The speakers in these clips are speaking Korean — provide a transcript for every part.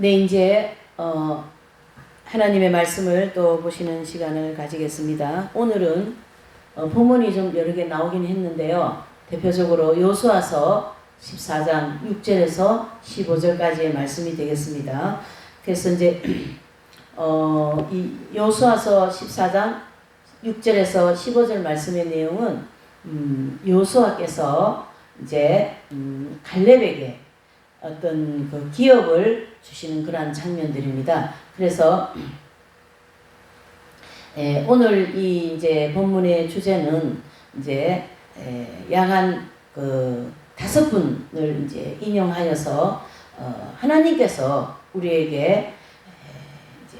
네, 이제 하나님의 말씀을 또 보시는 시간을 가지겠습니다. 오늘은 본문이 좀 여러 개 나오긴 했는데요. 대표적으로 요수아서 14장 6절에서 15절까지의 말씀이 되겠습니다. 그래서 이제 이 요수아서 14장 6절에서 15절 말씀의 내용은 요수아께서 이제 갈렙에게 어떤 그 기업을 주시는 그러한 장면들입니다. 그래서 오늘 이 이제 본문의 주제는 이제 약한 그 5분을 이제 인용하여서 하나님께서 우리에게 이제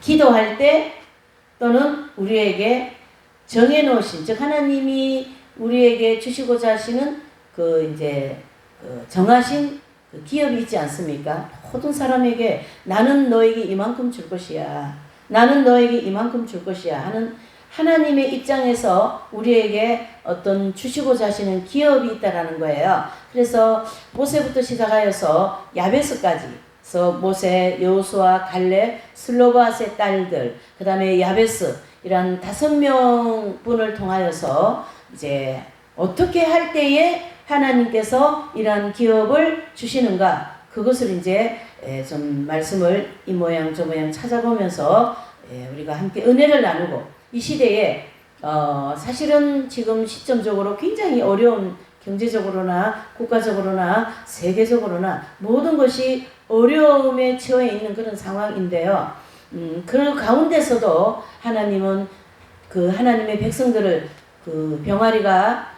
기도할 때 또는 우리에게 정해놓으신, 즉 하나님이 우리에게 주시고자 하시는 그 이제 정하신 그 기업이 있지 않습니까? 모든 사람에게 나는 너에게 이만큼 줄 것이야, 나는 너에게 이만큼 줄 것이야 하는 하나님의 입장에서 우리에게 어떤 주시고자 하시는 기업이 있다라는 거예요. 그래서 모세부터 시작하여서 야베스까지, 그래서 모세, 여호수아, 갈렙, 슬로바스의 딸들, 그 다음에 야베스, 이런 5명분을 통하여서 이제 어떻게 할 때에 하나님께서 이러한 기업을 주시는가, 그것을 이제 좀 말씀을 이 모양 저 모양 찾아보면서 우리가 함께 은혜를 나누고, 이 시대에 사실은 지금 시점적으로 굉장히 어려운, 경제적으로나 국가적으로나 세계적으로나 모든 것이 어려움에 처해 있는 그런 상황인데요. 그 가운데서도 하나님은 그 하나님의 백성들을 그 병아리가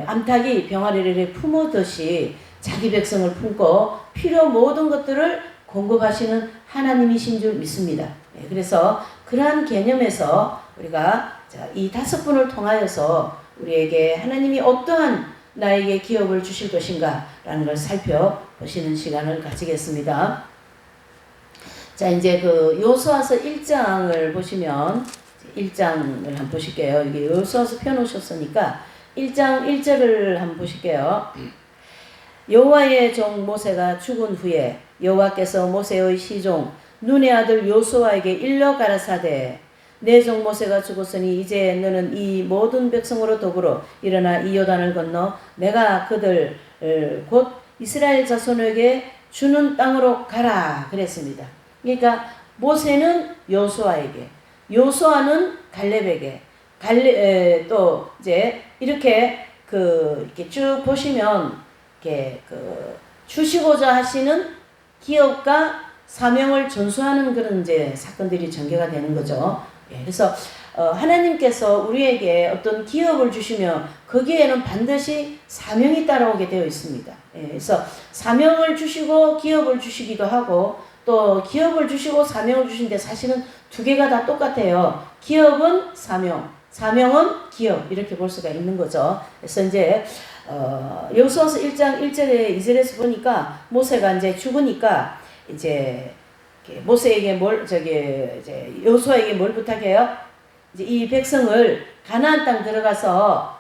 암탉이 병아리를 품으듯이 자기 백성을 품고 필요 모든 것들을 공급하시는 하나님이신 줄 믿습니다. 그래서 그러한 개념에서 우리가 이 5분을 통하여서 우리에게 하나님이 어떠한 나에게 기업을 주실 것인가 라는 걸 살펴보시는 시간을 가지겠습니다. 자, 이제 그 요수아서 1장을 보시면, 1장을 한번 보실게요. 이게 요수아서 펴놓으셨으니까 1장 1절을 한번 보실게요. 여호와의 종 모세가 죽은 후에 여호와께서 모세의 시종 눈의 아들 요수아에게 일러 가라사대, 내 종 모세가 죽었으니 이제 너는 이 모든 백성으로 더불어 일어나 이 요단을 건너 내가 그들 곧 이스라엘 자손에게 주는 땅으로 가라 그랬습니다. 그러니까 모세는 여호수아에게, 여호수아는 갈렙에게, 또 이제 이렇게 이렇게 쭉 보시면 이렇게 주시고자 하시는 기업과 사명을 전수하는 그런 이제 사건들이 전개가 되는 거죠. 그래서 하나님께서 우리에게 어떤 기업을 주시면 거기에는 반드시 사명이 따라오게 되어 있습니다. 그래서 사명을 주시고 기업을 주시기도 하고, 또 기업을 주시고 사명을 주시는데 사실은 두 개가 다 똑같아요. 기업은 사명, 사명은 기업, 이렇게 볼 수가 있는 거죠. 그래서 이제 여호수아서 1장 1절에 2절에서 보니까 모세가 이제 죽으니까 이제 모세에게 이제 여호수아에게 뭘 부탁해요? 이제 이 백성을 가나안 땅 들어가서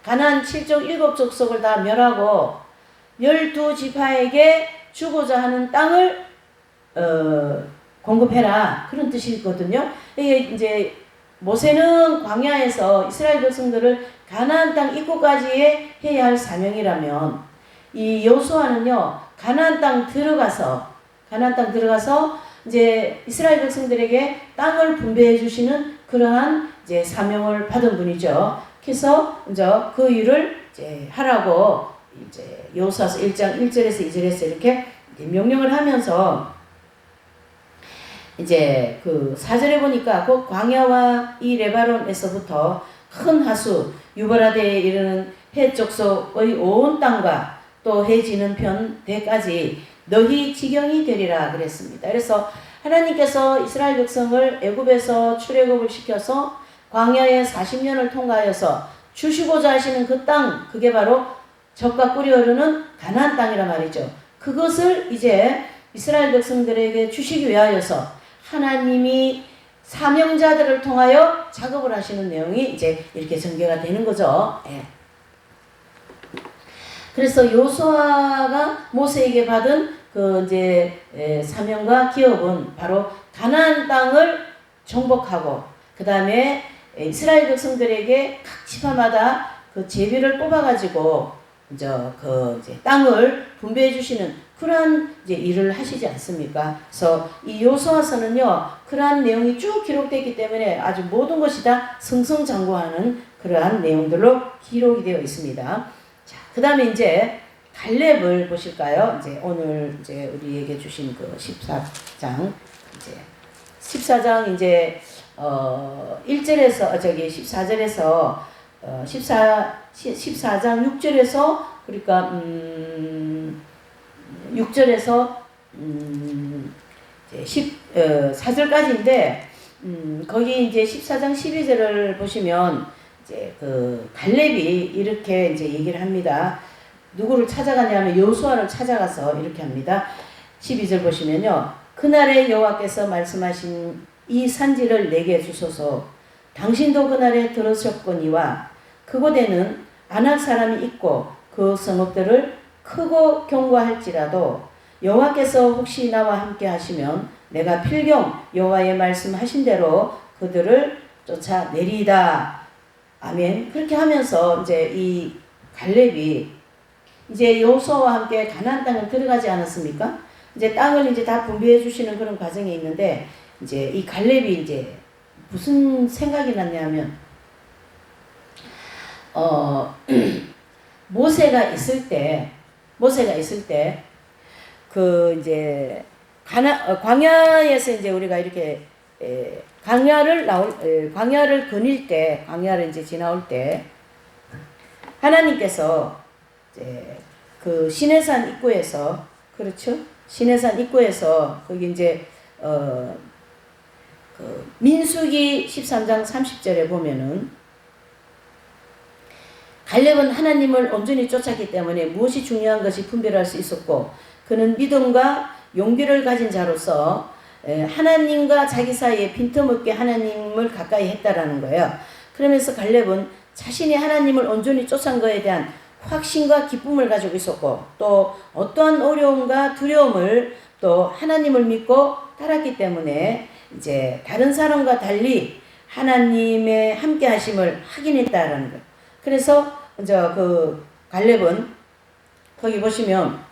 가나안 7족 7족속을 다 멸하고 12지파에게 주고자 하는 땅을 공급해라, 그런 뜻이거든요. 이게 이제 모세는 광야에서 이스라엘 백성들을 가나안 땅 입구까지 해야 할 사명이라면, 이 여호수아는요 가나안 땅 들어가서 이제 이스라엘 백성들에게 땅을 분배해 주시는 그러한 이제 사명을 받은 분이죠. 그래서 이제 그 일을 이제 하라고 이제 여호수아서 1장 1절에서 2절에서 이렇게 명령을 하면서, 이제 그 4절에 보니까 그 광야와 이 레바논에서부터 큰 하수 유브라데에 이르는 해족속의 온 땅과 또 해 지는 편 대까지 너희 지경이 되리라 그랬습니다. 그래서 하나님께서 이스라엘 백성을 애굽에서 출애굽을 시켜서 광야에 40년을 통과하여서 주시고자 하시는 그 땅, 그게 바로 젖과 꿀이 흐르는 가나안 땅이란 말이죠. 그것을 이제 이스라엘 백성들에게 주시기 위하여서 하나님이 사명자들을 통하여 작업을 하시는 내용이 이제 이렇게 전개가 되는 거죠. 그래서 여호수아가 모세에게 받은 그 이제 사명과 기업은 바로 가나안 땅을 정복하고 그 다음에 이스라엘 백성들에게 각 지파마다 그 제비를 뽑아가지고 이제 땅을 분배해 주시는 그러한 이제 일을 하시지 않습니까? 그래서 이 요수아서는요 그러한 내용이 쭉 기록되기 때문에 아주 모든 것이 다 승승장구하는 그러한 내용들로 기록이 되어 있습니다. 자, 그 다음에 이제 갈렙을 보실까요? 이제 오늘 이제 우리에게 주신 그 14장 이제 14장 이제 1절에서 14절에서 14장 6절에서 그러니까 6절에서 14절까지인데 거기 이제 14장 12절을 보시면 이제 그 갈렙이 이렇게 이제 얘기를 합니다. 누구를 찾아가냐면 여호수아를 찾아가서 이렇게 합니다. 12절 보시면요. 그날에 여호와께서 말씀하신 이 산지를 내게 주소서. 당신도 그날에 들으셨거니와 그곳에는 아낙 사람이 있고 그 성읍들을 크고 견고할지라도 여호와께서 혹시 나와 함께 하시면 내가 필경 여호와의 말씀하신 대로 그들을 쫓아내리이다. 아멘. 그렇게 하면서 이제 이 갈렙이 이제 여호수아와 함께 가나안 땅을 들어가지 않았습니까? 이제 땅을 이제 다 분배해 주시는 그런 과정이 있는데 이제 이 갈렙이 이제 무슨 생각이 났냐면 모세가 있을 때 그 이제 광야에서 이제 우리가 이렇게 광야를 거닐 때 광야를 이제 지나올 때 하나님께서 이제 그 시내산 입구에서 그렇죠? 시내산 입구에서 거기 이제 그 민수기 13장 30절에 보면은 갈렙은 하나님을 온전히 쫓았기 때문에 무엇이 중요한 것이 분별할 수 있었고 그는 믿음과 용기를 가진 자로서 하나님과 자기 사이에 빈틈없게 하나님을 가까이 했다라는 거예요. 그러면서 갈렙은 자신이 하나님을 온전히 쫓은 것에 대한 확신과 기쁨을 가지고 있었고 또 어떠한 어려움과 두려움을 또 하나님을 믿고 따랐기 때문에 이제 다른 사람과 달리 하나님의 함께 하심을 확인했다라는 거예요. 그래서 이제 그 갈렙은 거기 보시면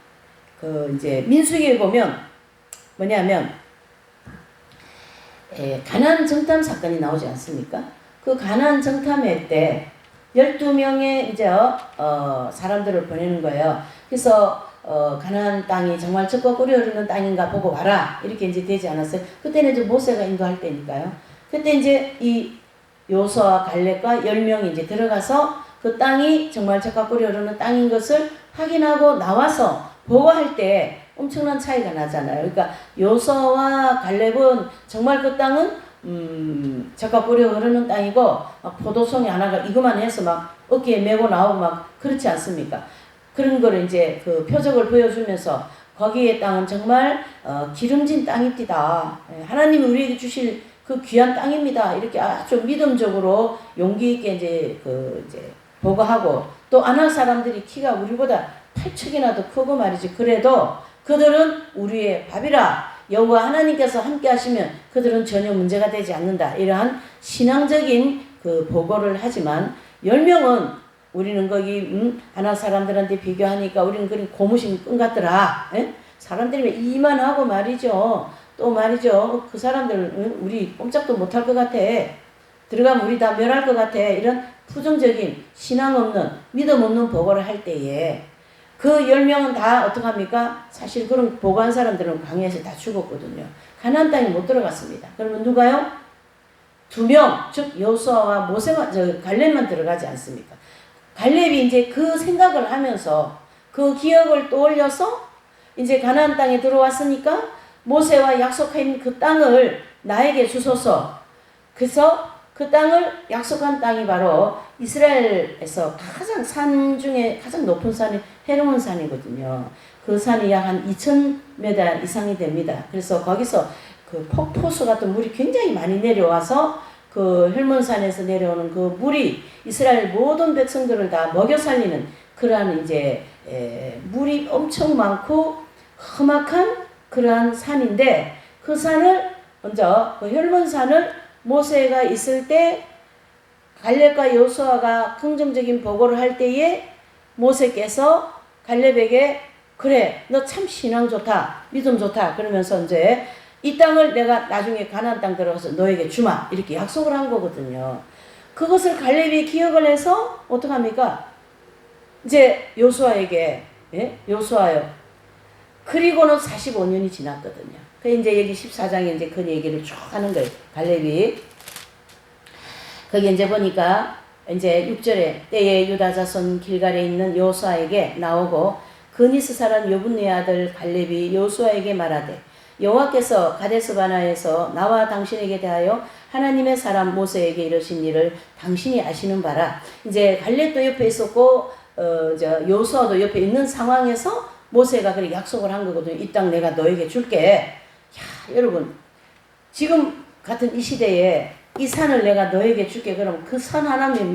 그 이제 민수기에 보면 뭐냐면 가나안 정탐 사건이 나오지 않습니까? 그 가나안 정탐회 때 12명의 이제 사람들을 보내는 거예요. 그래서 가나안 땅이 정말 적과 꿀이 흐르는 땅인가 보고 와라 이렇게 이제 되지 않았어요. 그때는 이제 모세가 인도할 때니까요. 그때 이제 이 여호수아와 갈렙과 10명이 이제 들어가서 그 땅이 정말 적과 꿀이 흐르는 땅인 것을 확인하고 나와서 보고할 때 엄청난 차이가 나잖아요. 그러니까 여호수아와 갈렙은 정말 그 땅은 적과 꿀이 흐르는 땅이고 막 포도송이 하나가 이거만 해서 막 어깨에 메고 나오고 막 그렇지 않습니까? 그런 거를 이제 그 표적을 보여주면서 거기에 땅은 정말 기름진 땅입니다. 하나님이 우리에게 주실 그 귀한 땅입니다. 이렇게 아주 믿음적으로 용기 있게 이제 보고하고 또 아낙 사람들이 키가 우리보다 8척이나 더 크고 말이지. 그래도 그들은 우리의 밥이라. 여호와 하나님께서 함께 하시면 그들은 전혀 문제가 되지 않는다. 이러한 신앙적인 그 보고를 하지만 10명은 우리는 거기 아낙 사람들한테 비교하니까 우리는 그런 고무신 끈 같더라. 에? 사람들이 이만하고 말이죠. 또 말이죠. 그 사람들 우리 꼼짝도 못할 것 같아. 들어가면 우리 다 멸할 것 같아. 이런 부정적인 신앙 없는 믿음 없는 보고를 할 때에 그 10명은 다 어떡합니까? 사실 그런 보고한 사람들은 광야에서 다 죽었거든요. 가나안 땅에 못 들어갔습니다. 그러면 누가요? 2명, 즉 여호수아와 갈렙만 들어가지 않습니까? 갈렙이 이제 그 생각을 하면서 그 기억을 떠올려서 이제 가나안 땅에 들어왔으니까 모세와 약속한 그 땅을 나에게 주소서. 그래서 그 땅을 약속한 땅이 바로 이스라엘에서 가장 산 중에 가장 높은 산이 헤르몬 산이거든요. 그 산이 약 한 2,000m 이상이 됩니다. 그래서 거기서 그 폭포수 같은 물이 굉장히 많이 내려와서 그 헬몬 산에서 내려오는 그 물이 이스라엘 모든 백성들을 다 먹여 살리는 그러한 이제 물이 엄청 많고 험악한 그러한 산인데 그 산을 먼저 그 혈몬산을 모세가 있을 때 갈렙과 여호수아가 긍정적인 보고를 할 때에 모세께서 갈렙에게 그래 너 참 신앙 좋다 믿음 좋다 그러면서 이제 이 땅을 내가 나중에 가나안 땅 들어가서 너에게 주마 이렇게 약속을 한 거거든요. 그것을 갈렙이 기억을 해서 어떡합니까? 이제 여호수아에게 여호수아요. 그리고는 45년이 지났거든요. 그 이제 여기 14장에 이제 그 얘기를 쭉 하는 거예요. 갈렙이 거기 이제 보니까 이제 6절에 때에 유다 자손 길갈에 있는 여호수아에게 나오고 그니스 사람 여분네 아들 갈렙이 여호수아에게 말하되 여호와께서 가데스 바나에서 나와 당신에게 대하여 하나님의 사람 모세에게 이르신 일을 당신이 아시는 바라. 이제 갈렙도 옆에 있었고 여호수아도 옆에 있는 상황에서 모세가 그렇게 약속을 한 거거든요. 이 땅 내가 너에게 줄게. 야, 여러분 지금 같은 이 시대에 이 산을 내가 너에게 줄게. 그럼 그 산 하나님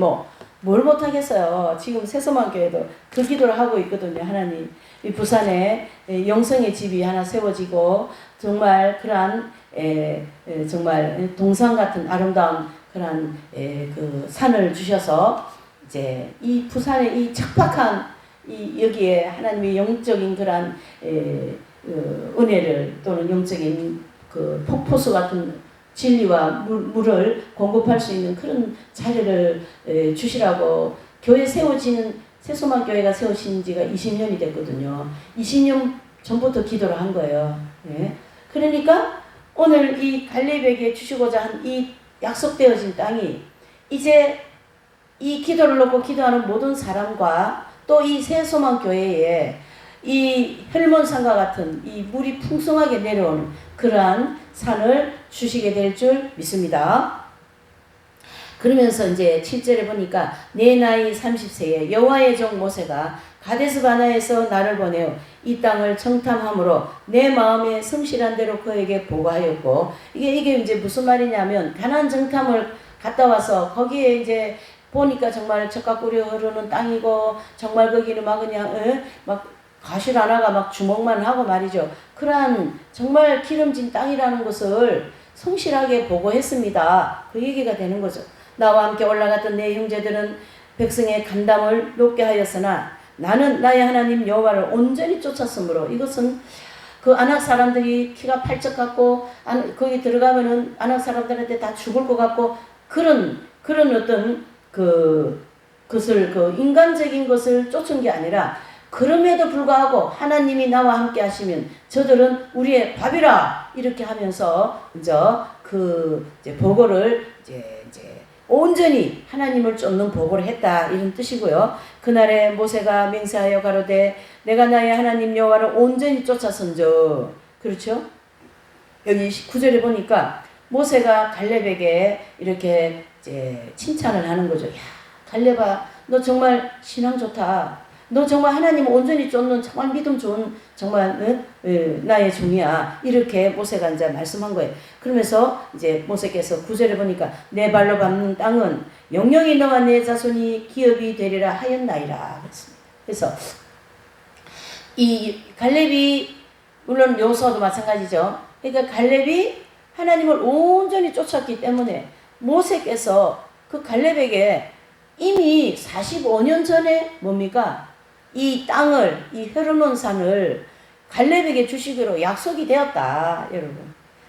뭘 못하겠어요. 지금 새소만교회도 그 기도를 하고 있거든요. 하나님 이 부산에 영성의 집이 하나 세워지고 정말 그러한 정말 동상 같은 아름다운 그러한 그 산을 주셔서 이제 이 부산의 이 척박한 이 여기에 하나님의 영적인 그러한 은혜를 또는 영적인 그 폭포수 같은 진리와 물을 공급할 수 있는 그런 자리를 주시라고 교회 세워지는 새소만 교회가 세워진 지가 20년이 됐거든요. 20년 전부터 기도를 한 거예요. 네. 그러니까 오늘 이 갈렙에게 주시고자 한 이 약속되어진 땅이 이제 이 기도를 놓고 기도하는 모든 사람과 또 이 새소만 교회에 이 혈몬산과 같은 이 물이 풍성하게 내려오는 그러한 산을 주시게 될 줄 믿습니다. 그러면서 이제 7절에 보니까 내 나이 30세에 여호와의 종 모세가 가데스 바나에서 나를 보내어 이 땅을 청탐함으로 내 마음에 성실한 대로 그에게 보고하였고 이게 이제 무슨 말이냐면 가나안 정탐을 갔다 와서 거기에 이제 보니까 정말 젖가꿀이 흐르는 땅이고 정말 거기는 막 그냥 막 가실 하나가 막 주먹만 하고 말이죠. 그러한 정말 기름진 땅이라는 것을 성실하게 보고했습니다. 그 얘기가 되는 거죠. 나와 함께 올라갔던 내 형제들은 백성의 간담을 높게 하였으나 나는 나의 하나님 여호와를 온전히 쫓았으므로 이것은 그 아낙 사람들이 키가 팔쩍 같고 거기 들어가면은 아낙 사람들한테 다 죽을 것 같고 그런 어떤 그것을 인간적인 것을 쫓은 게 아니라 그럼에도 불구하고 하나님이 나와 함께 하시면 저들은 우리의 밥이라 이렇게 하면서 이제 보고를 이제 온전히 하나님을 쫓는 보고를 했다 이런 뜻이고요. 그날에 모세가 맹세하여 가로되 내가 나의 하나님 여호와를 온전히 쫓아선저 그렇죠? 여기 9절에 보니까 모세가 갈렙에게 이렇게 이제 칭찬을 하는 거죠. 야 갈렙아 너 정말 신앙 좋다. 너 정말 하나님 온전히 쫓는 정말 믿음 좋은 정말 나의 종이야. 이렇게 모세가 이제 말씀한 거예요. 그러면서 이제 모세께서 9절에 보니까 내 발로 밟는 땅은 영영이 너와 내 자손이 기업이 되리라 하였나이다. 그렇습니다. 그래서 이 갈렙이 물론 여호수아도 마찬가지죠. 그러니까 갈렙이 하나님을 온전히 쫓았기 때문에 모세께서 그 갈렙에게 이미 45년 전에 뭡니까? 이 땅을, 이 헤르몬 산을 갈렙에게 주시기로 약속이 되었다, 여러분.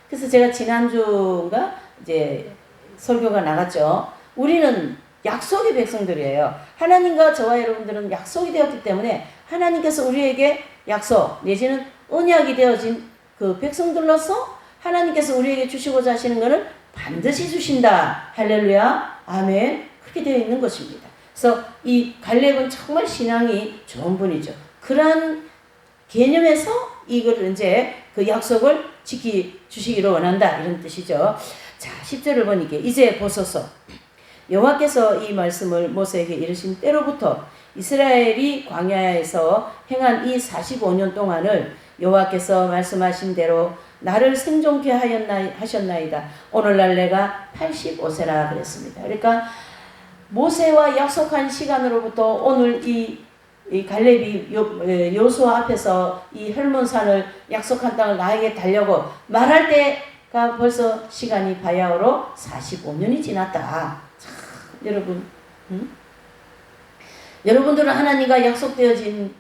그래서 제가 지난주인가 이제 설교가 나갔죠. 우리는 약속의 백성들이에요. 하나님과 저와 여러분들은 약속이 되었기 때문에 하나님께서 우리에게 약속 내지는 언약이 되어진 그 백성들로서 하나님께서 우리에게 주시고자 하시는 것을 반드시 주신다. 할렐루야. 아멘. 그렇게 되어 있는 것입니다. 그래서 이 갈렙은 정말 신앙이 좋은 분이죠. 그러한 개념에서 이걸 이제 그 약속을 지켜주시기를 원한다. 이런 뜻이죠. 자, 10절을 보니까 이제 보소서. 여호와께서 이 말씀을 모세에게 이르신 때로부터 이스라엘이 광야에서 행한 이 45년 동안을 여호와께서 말씀하신 대로 나를 생존케 하셨나이다. 오늘날 내가 85세라 그랬습니다. 그러니까 모세와 약속한 시간으로부터 오늘 이 이 갈렙이 여호수아 앞에서 이 헐몬산을 약속한 땅을 나에게 달려고 말할 때가 벌써 시간이 바야흐로 45년이 지났다. 참, 여러분, 여러분들은 하나님과 약속되어진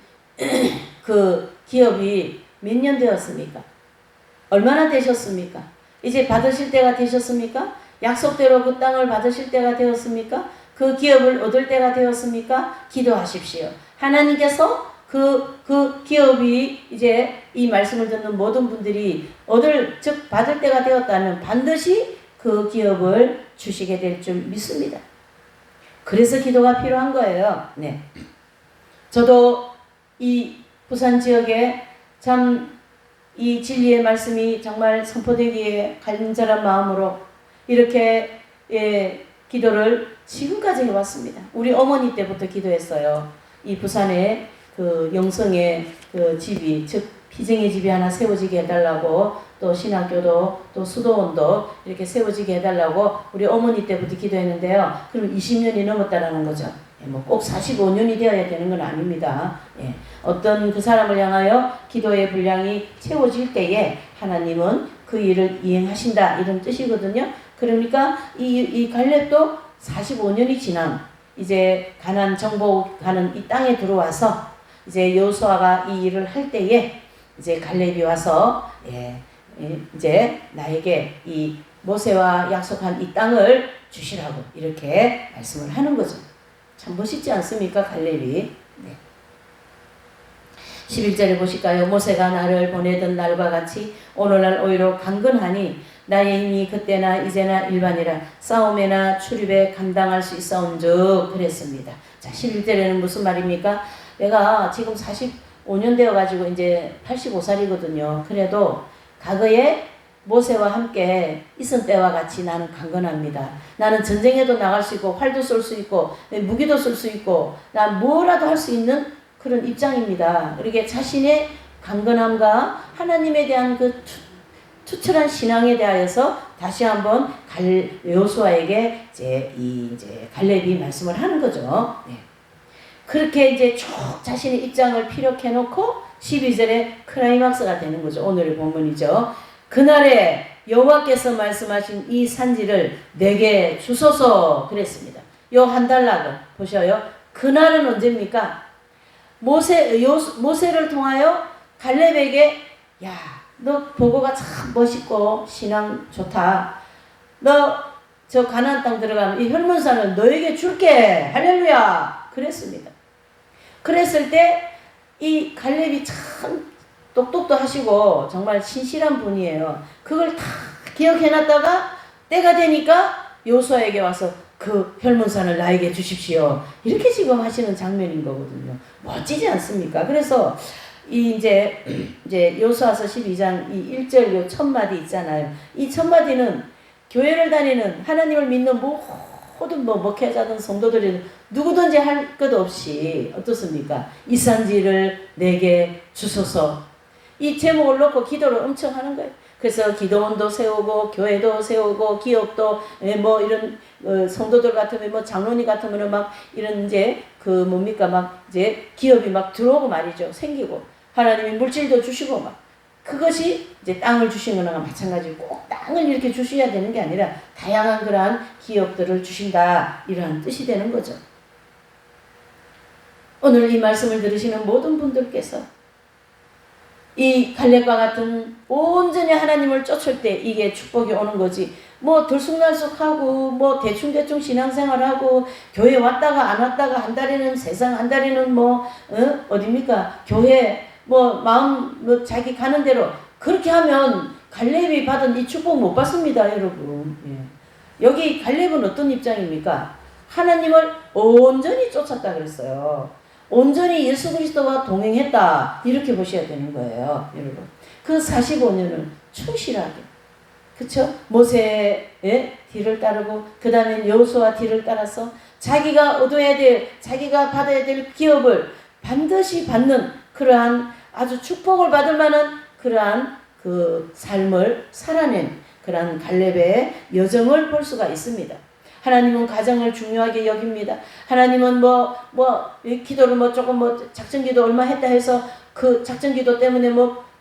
그 기업이 몇 년 되었습니까? 얼마나 되셨습니까? 이제 받으실 때가 되셨습니까? 약속대로 그 땅을 받으실 때가 되었습니까? 그 기업을 얻을 때가 되었습니까? 기도하십시오. 하나님께서 그 기업이 이제 이 말씀을 듣는 모든 분들이 즉 받을 때가 되었다면 반드시 그 기업을 주시게 될 줄 믿습니다. 그래서 기도가 필요한 거예요. 네. 저도 이 부산 지역에 참 이 진리의 말씀이 정말 선포되기에 간절한 마음으로 이렇게 기도를 지금까지 해왔습니다. 우리 어머니 때부터 기도했어요. 이 부산에 그 영성의 그 집이, 즉 피정의 집이 하나 세워지게 해달라고, 또 신학교도 또 수도원도 이렇게 세워지게 해달라고 우리 어머니 때부터 기도했는데요. 그럼 20년이 넘었다라는 거죠. 뭐 꼭 45년이 되어야 되는 건 아닙니다. 예. 어떤 그 사람을 향하여 기도의 분량이 채워질 때에 하나님은 그 일을 이행하신다, 이런 뜻이거든요. 그러니까 이 갈렙도 45년이 지난 이제 가나안 정복하는 이 땅에 들어와서 이제 여호수아가 이 일을 할 때에 이제 갈렙이 와서 이제 나에게 이 모세와 약속한 이 땅을 주시라고 이렇게 말씀을 하는 거죠. 참 멋있지 않습니까? 갈렙이. 네. 11절에 보실까요? 모세가 나를 보내던 날과 같이 오늘날 오히려 강건하니 나의 힘이 그때나 이제나 일반이라 싸움에나 출입에 감당할 수 있어온즉 그랬습니다. 자, 11절에는 무슨 말입니까? 내가 지금 45년 되어가지고 이제 85살이거든요. 그래도 과거에 모세와 함께 있은 때와 같이 나는 강건합니다. 나는 전쟁에도 나갈 수 있고 활도 쏠 수 있고 무기도 쓸 수 있고 난 뭐라도 할 수 있는 그런 입장입니다. 이렇게 자신의 강건함과 하나님에 대한 그 투철한 신앙에 대하여서 다시 한번 여호수아에게 이제 갈렙이 말씀을 하는 거죠. 네. 그렇게 이제 쭉 자신의 입장을 피력해 놓고 12절에 클라이막스가 되는 거죠. 오늘의 본문이죠. 그날에 여호와께서 말씀하신 이 산지를 내게 주소서 그랬습니다. 요 한 달락은 보셔요. 그날은 언제입니까? 모세를 통하여 갈렙에게 야, 너 보고가 참 멋있고 신앙 좋다. 너 저 가나안 땅 들어가면 이 혈문산을 너에게 줄게. 할렐루야. 그랬습니다. 그랬을 때 이 갈렙이 참 똑똑도 하시고 정말 신실한 분이에요. 그걸 다 기억해놨다가 때가 되니까 여호수아에게 와서 그 혈문산을 나에게 주십시오. 이렇게 지금 하시는 장면인 거거든요. 멋지지 않습니까? 그래서 이제 여호수아서 12장 이 1절 요 첫 마디 있잖아요. 이 첫 마디는 교회를 다니는 하나님을 믿는 모든 목회자든 성도들이 누구든지 할 것 없이 어떻습니까? 이 산지를 내게 주소서. 이 제목을 놓고 기도를 엄청 하는 거예요. 그래서 기도원도 세우고 교회도 세우고 기업도 뭐 이런 성도들 같으면 뭐 장로님 같으면 막 이런 이제 그 뭡니까 막 이제 기업이 막 들어오고 말이죠. 생기고 하나님이 물질도 주시고 막 그것이 이제 땅을 주시는 거나 마찬가지고 꼭 땅을 이렇게 주셔야 되는 게 아니라 다양한 그러한 기업들을 주신다 이러한 뜻이 되는 거죠. 오늘 이 말씀을 들으시는 모든 분들께서 이 갈렙과 같은 온전히 하나님을 쫓을 때 이게 축복이 오는 거지. 뭐 들쑥날쑥하고 뭐 대충대충 신앙생활하고 교회 왔다가 안 왔다가 한 달에는 세상 한 달에는 뭐 어딥니까 교회 뭐 마음 뭐 자기 가는 대로 그렇게 하면 갈렙이 받은 이 축복 못 받습니다, 여러분. 예. 여기 갈렙은 어떤 입장입니까? 하나님을 온전히 쫓았다 그랬어요. 온전히 예수 그리스도와 동행했다. 이렇게 보셔야 되는 거예요, 여러분. 그 45년을 충실하게. 그쵸? 모세의 뒤를 따르고, 그 다음에 여호수아 뒤를 따라서 자기가 얻어야 될, 자기가 받아야 될 기업을 반드시 받는 그러한 아주 축복을 받을 만한 그러한 그 삶을 살아낸 그러한 갈렙의 여정을 볼 수가 있습니다. 하나님은 가정을 중요하게 여깁니다. 하나님은 기도를 조금 작전기도 얼마 했다 해서 그 작전기도 때문에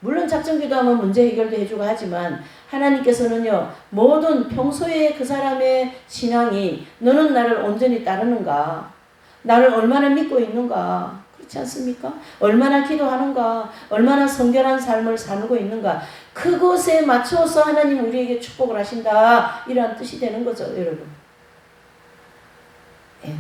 물론 작전기도 하면 문제 해결도 해주고 하지만 하나님께서는요, 모든 평소에 그 사람의 신앙이 너는 나를 온전히 따르는가? 나를 얼마나 믿고 있는가? 그렇지 않습니까? 얼마나 기도하는가? 얼마나 성결한 삶을 살고 있는가? 그것에 맞춰서 하나님 우리에게 축복을 하신다. 이러한 뜻이 되는 거죠, 여러분. 예.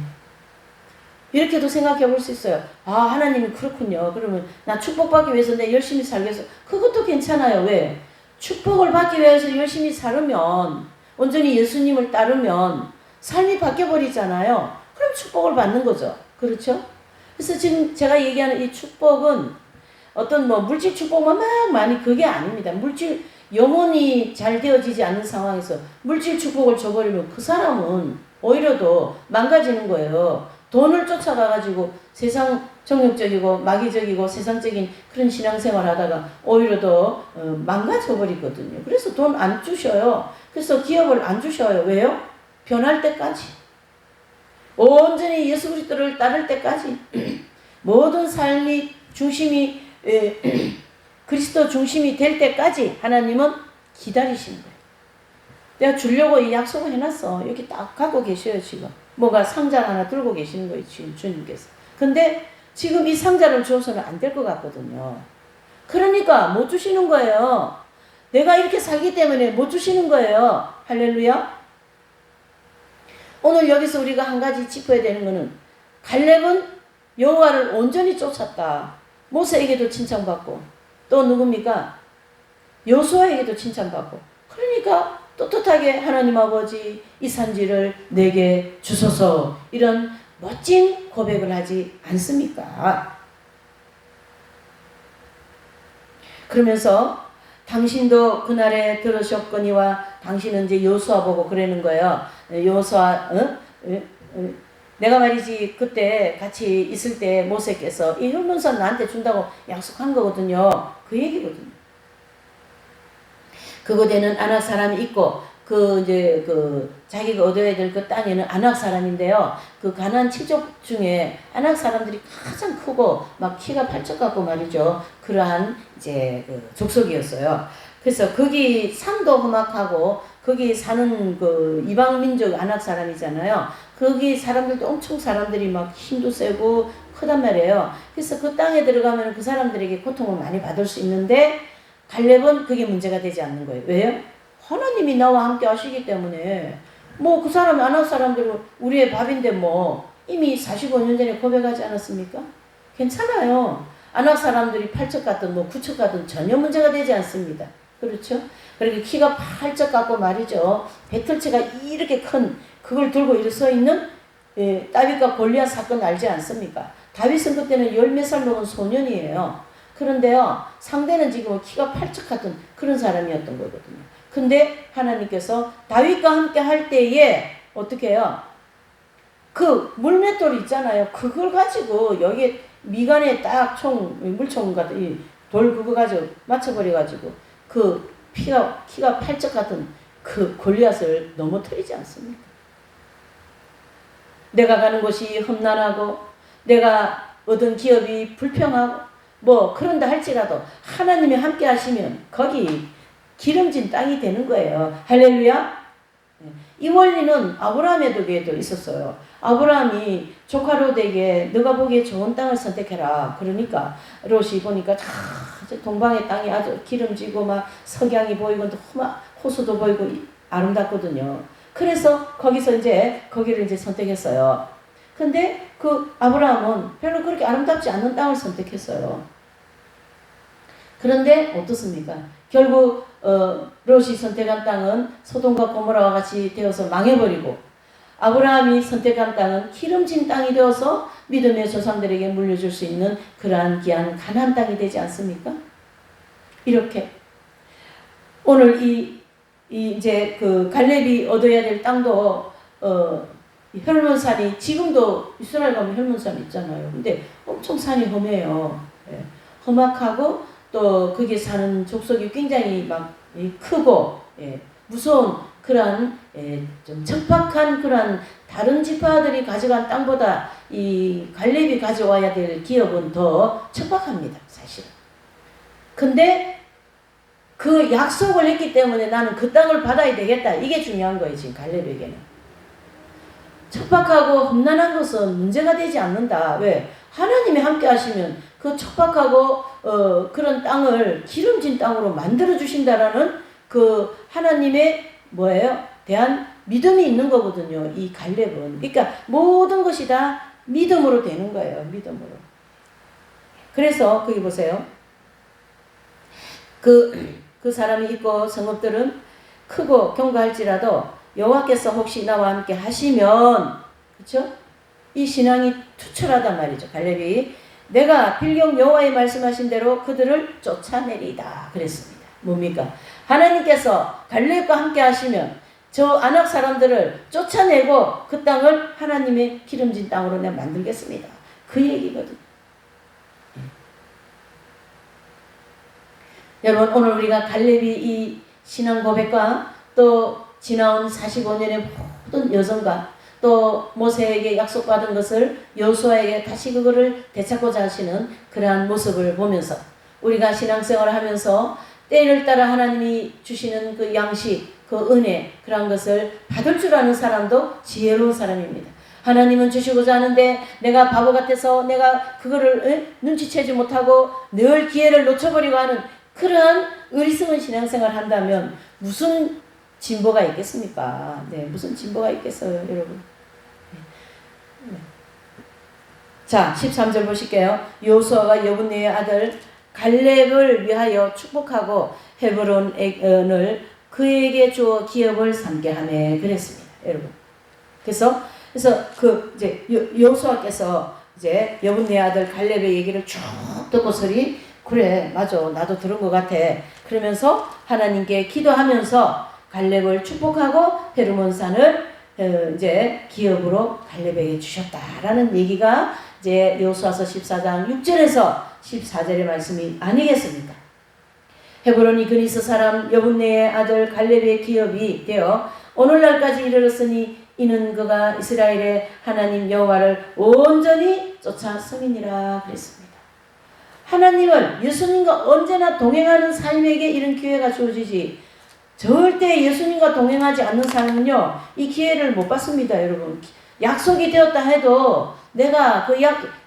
이렇게도 생각해 볼 수 있어요. 아, 하나님이 그렇군요. 그러면 나 축복받기 위해서 내 열심히 살겠어. 그것도 괜찮아요. 왜? 축복을 받기 위해서 열심히 살으면, 온전히 예수님을 따르면 삶이 바뀌어버리잖아요. 그럼 축복을 받는 거죠. 그렇죠? 그래서 지금 제가 얘기하는 이 축복은 어떤 물질 축복만 막 많이 그게 아닙니다. 영혼이 잘 되어지지 않는 상황에서 물질 축복을 줘버리면 그 사람은 오히려 더 망가지는 거예요. 돈을 쫓아가가지고 세상 정욕적이고 마귀적이고 세상적인 그런 신앙생활 하다가 오히려 더 망가져버리거든요. 그래서 돈 안 주셔요. 그래서 기업을 안 주셔요. 왜요? 변할 때까지. 온전히 예수 그리스도를 따를 때까지. 모든 삶이 중심이 그리스도 중심이 될 때까지 하나님은 기다리시는 거예요. 내가 주려고 이 약속을 해놨어. 여기 딱 갖고 계셔요, 지금. 뭐가 상자 하나 들고 계시는 거예요, 지금 주님께서. 근데 지금 이 상자를 주어서는 안 될 것 같거든요. 그러니까 못 주시는 거예요. 내가 이렇게 살기 때문에 못 주시는 거예요. 할렐루야. 오늘 여기서 우리가 한 가지 짚어야 되는 거는 갈렙은 여호와를 온전히 쫓았다. 모세에게도 칭찬받고 또 누굽니까? 여호수아에게도 칭찬받고. 그러니까 떳떳하게 하나님 아버지 이 산지를 내게 주소서 이런 멋진 고백을 하지 않습니까? 그러면서 당신도 그날에 들으셨거니와 당신은 이제 여호수아 보고 그러는 거예요. 여호수아 내가 말이지 그때 같이 있을 때 모세께서 이 혈문산 나한테 준다고 약속한 거거든요. 그 얘기거든요. 그곳에는 아낙 사람이 있고 자기가 얻어야 될 그 땅에는 아낙 사람인데요. 그 가나안 7족 중에 아낙 사람들이 가장 크고 막 키가 팔척 같고 말이죠. 그러한 이제 그 족속이었어요. 그래서 거기 산도 험악하고 거기 사는 그 이방 민족 아낙 사람이잖아요. 거기 사람들도 엄청 사람들이 막 힘도 세고 크단 말이에요. 그래서 그 땅에 들어가면 그 사람들에게 고통을 많이 받을 수 있는데 갈렙은 그게 문제가 되지 않는 거예요. 왜요? 하나님이 나와 함께 하시기 때문에 그 사람 아낙 사람들은 우리의 밥인데 이미 45년 전에 고백하지 않았습니까? 괜찮아요. 아낙 사람들이 8척 같든 9척 같든 전혀 문제가 되지 않습니다. 그렇죠? 그리고 키가 팔쩍 같고 말이죠. 배틀체가 이렇게 큰 그걸 들고 이렇게 서 있는 다윗과 골리앗 사건 알지 않습니까? 다윗은 그때는 10몇 살 먹은 소년이에요. 그런데요, 상대는 지금 키가 팔척 같은 그런 사람이었던 거거든요. 근데 하나님께서 다윗과 함께 할 때에 어떻게 해요? 그 물맷돌 있잖아요. 그걸 가지고 여기 미간에 딱 물총 같은 돌 그거 가지고 맞춰버려가지고 그 키가 팔척 같은 그 골리앗을 넘어뜨리지 않습니까? 내가 가는 곳이 험난하고 내가 얻은 기업이 불평하고 그런다 할지라도 하나님이 함께 하시면 거기 기름진 땅이 되는 거예요. 할렐루야. 이 원리는 아브라함에게도 있었어요. 아브라함이 조카 롯에게 너가 보기에 좋은 땅을 선택해라. 그러니까 롯이 보니까 동방의 땅이 아주 기름지고 막 석양이 보이고 호수도 보이고 아름답거든요. 그래서 거기를 이제 선택했어요. 근데 그 아브라함은 별로 그렇게 아름답지 않은 땅을 선택했어요. 그런데 어떻습니까? 결국 롯이 선택한 땅은 소돔과 고모라와 같이 되어서 망해버리고 아브라함이 선택한 땅은 기름진 땅이 되어서 믿음의 조상들에게 물려줄 수 있는 그러한 귀한 가나안 땅이 되지 않습니까? 이렇게 오늘 이제 그 갈렙이 얻어야 될 땅도 혈문산이 지금도 이스라엘 가면 혈문산이 있잖아요. 근데 엄청 산이 험해요. 험악하고 또 거기 사는 족속이 굉장히 막 크고 무서운 그러한 좀 척박한 그러한 다른 지파들이 가져간 땅보다 이 갈렙이 가져와야 될 기업은 더 척박합니다. 사실은. 근데 그 약속을 했기 때문에 나는 그 땅을 받아야 되겠다. 이게 중요한 거예요. 지금 갈렙에게는. 척박하고 험난한 것은 문제가 되지 않는다. 왜? 하나님이 함께 하시면 그 척박하고 그런 땅을 기름진 땅으로 만들어 주신다라는 그 하나님의 뭐예요? 대한 믿음이 있는 거거든요. 이 갈렙은. 그러니까 모든 것이 다 믿음으로 되는 거예요. 믿음으로. 그래서 거기 보세요. 그 사람이 있고 성읍들은 크고 견고할지라도 여호와께서 혹시 나와 함께 하시면, 그렇죠? 이 신앙이 투철하단 말이죠. 갈렙이 내가 필경 여호와의 말씀하신 대로 그들을 쫓아내리다 그랬습니다. 뭡니까? 하나님께서 갈렙과 함께 하시면 저 아낙 사람들을 쫓아내고 그 땅을 하나님의 기름진 땅으로 내가 만들겠습니다. 그 얘기거든요. 여러분, 오늘 우리가 갈렙이 이 신앙 고백과 또 지나온 45년의 모든 여정과 또 모세에게 약속받은 것을 여호수아에게 다시 그거를 되찾고자 하시는 그러한 모습을 보면서 우리가 신앙생활을 하면서 때를 따라 하나님이 주시는 그 양식, 그 은혜, 그런 것을 받을 줄 아는 사람도 지혜로운 사람입니다. 하나님은 주시고자 하는데 내가 바보 같아서 내가 그거를 눈치채지 못하고 늘 기회를 놓쳐버리고 하는 그러한 어리석은 신앙생활을 한다면 무슨 진보가 있겠습니까? 네, 무슨 진보가 있겠어요, 여러분. 자, 13절 보실게요. 여호수아가 여분네의 아들 갈렙을 위하여 축복하고 헤브론을 그에게 주어 기업을 삼게 하네 그랬습니다, 여러분. 그래서 그 이제 여호수아께서 이제 여분네의 아들 갈렙의 얘기를 쭉 듣고서리 그래, 맞아, 나도 들은 것 같아. 그러면서 하나님께 기도하면서 갈렙을 축복하고 헤르몬산을 이제 기업으로 갈렙에게 주셨다라는 얘기가 이제 여호수아서 14장 6절에서 14절의 말씀이 아니겠습니까? 헤브론이 그리스 사람 여분네의 아들 갈렙의 기업이 되어 오늘날까지 이르렀으니 이는 그가 이스라엘의 하나님 여호와를 온전히 쫓았음이니라 그랬습니다. 하나님을 예수님과 언제나 동행하는 삶에게 이런 기회가 주어지지 절대 예수님과 동행하지 않는 사람은요 이 기회를 못 받습니다. 여러분, 약속이 되었다 해도 내가 그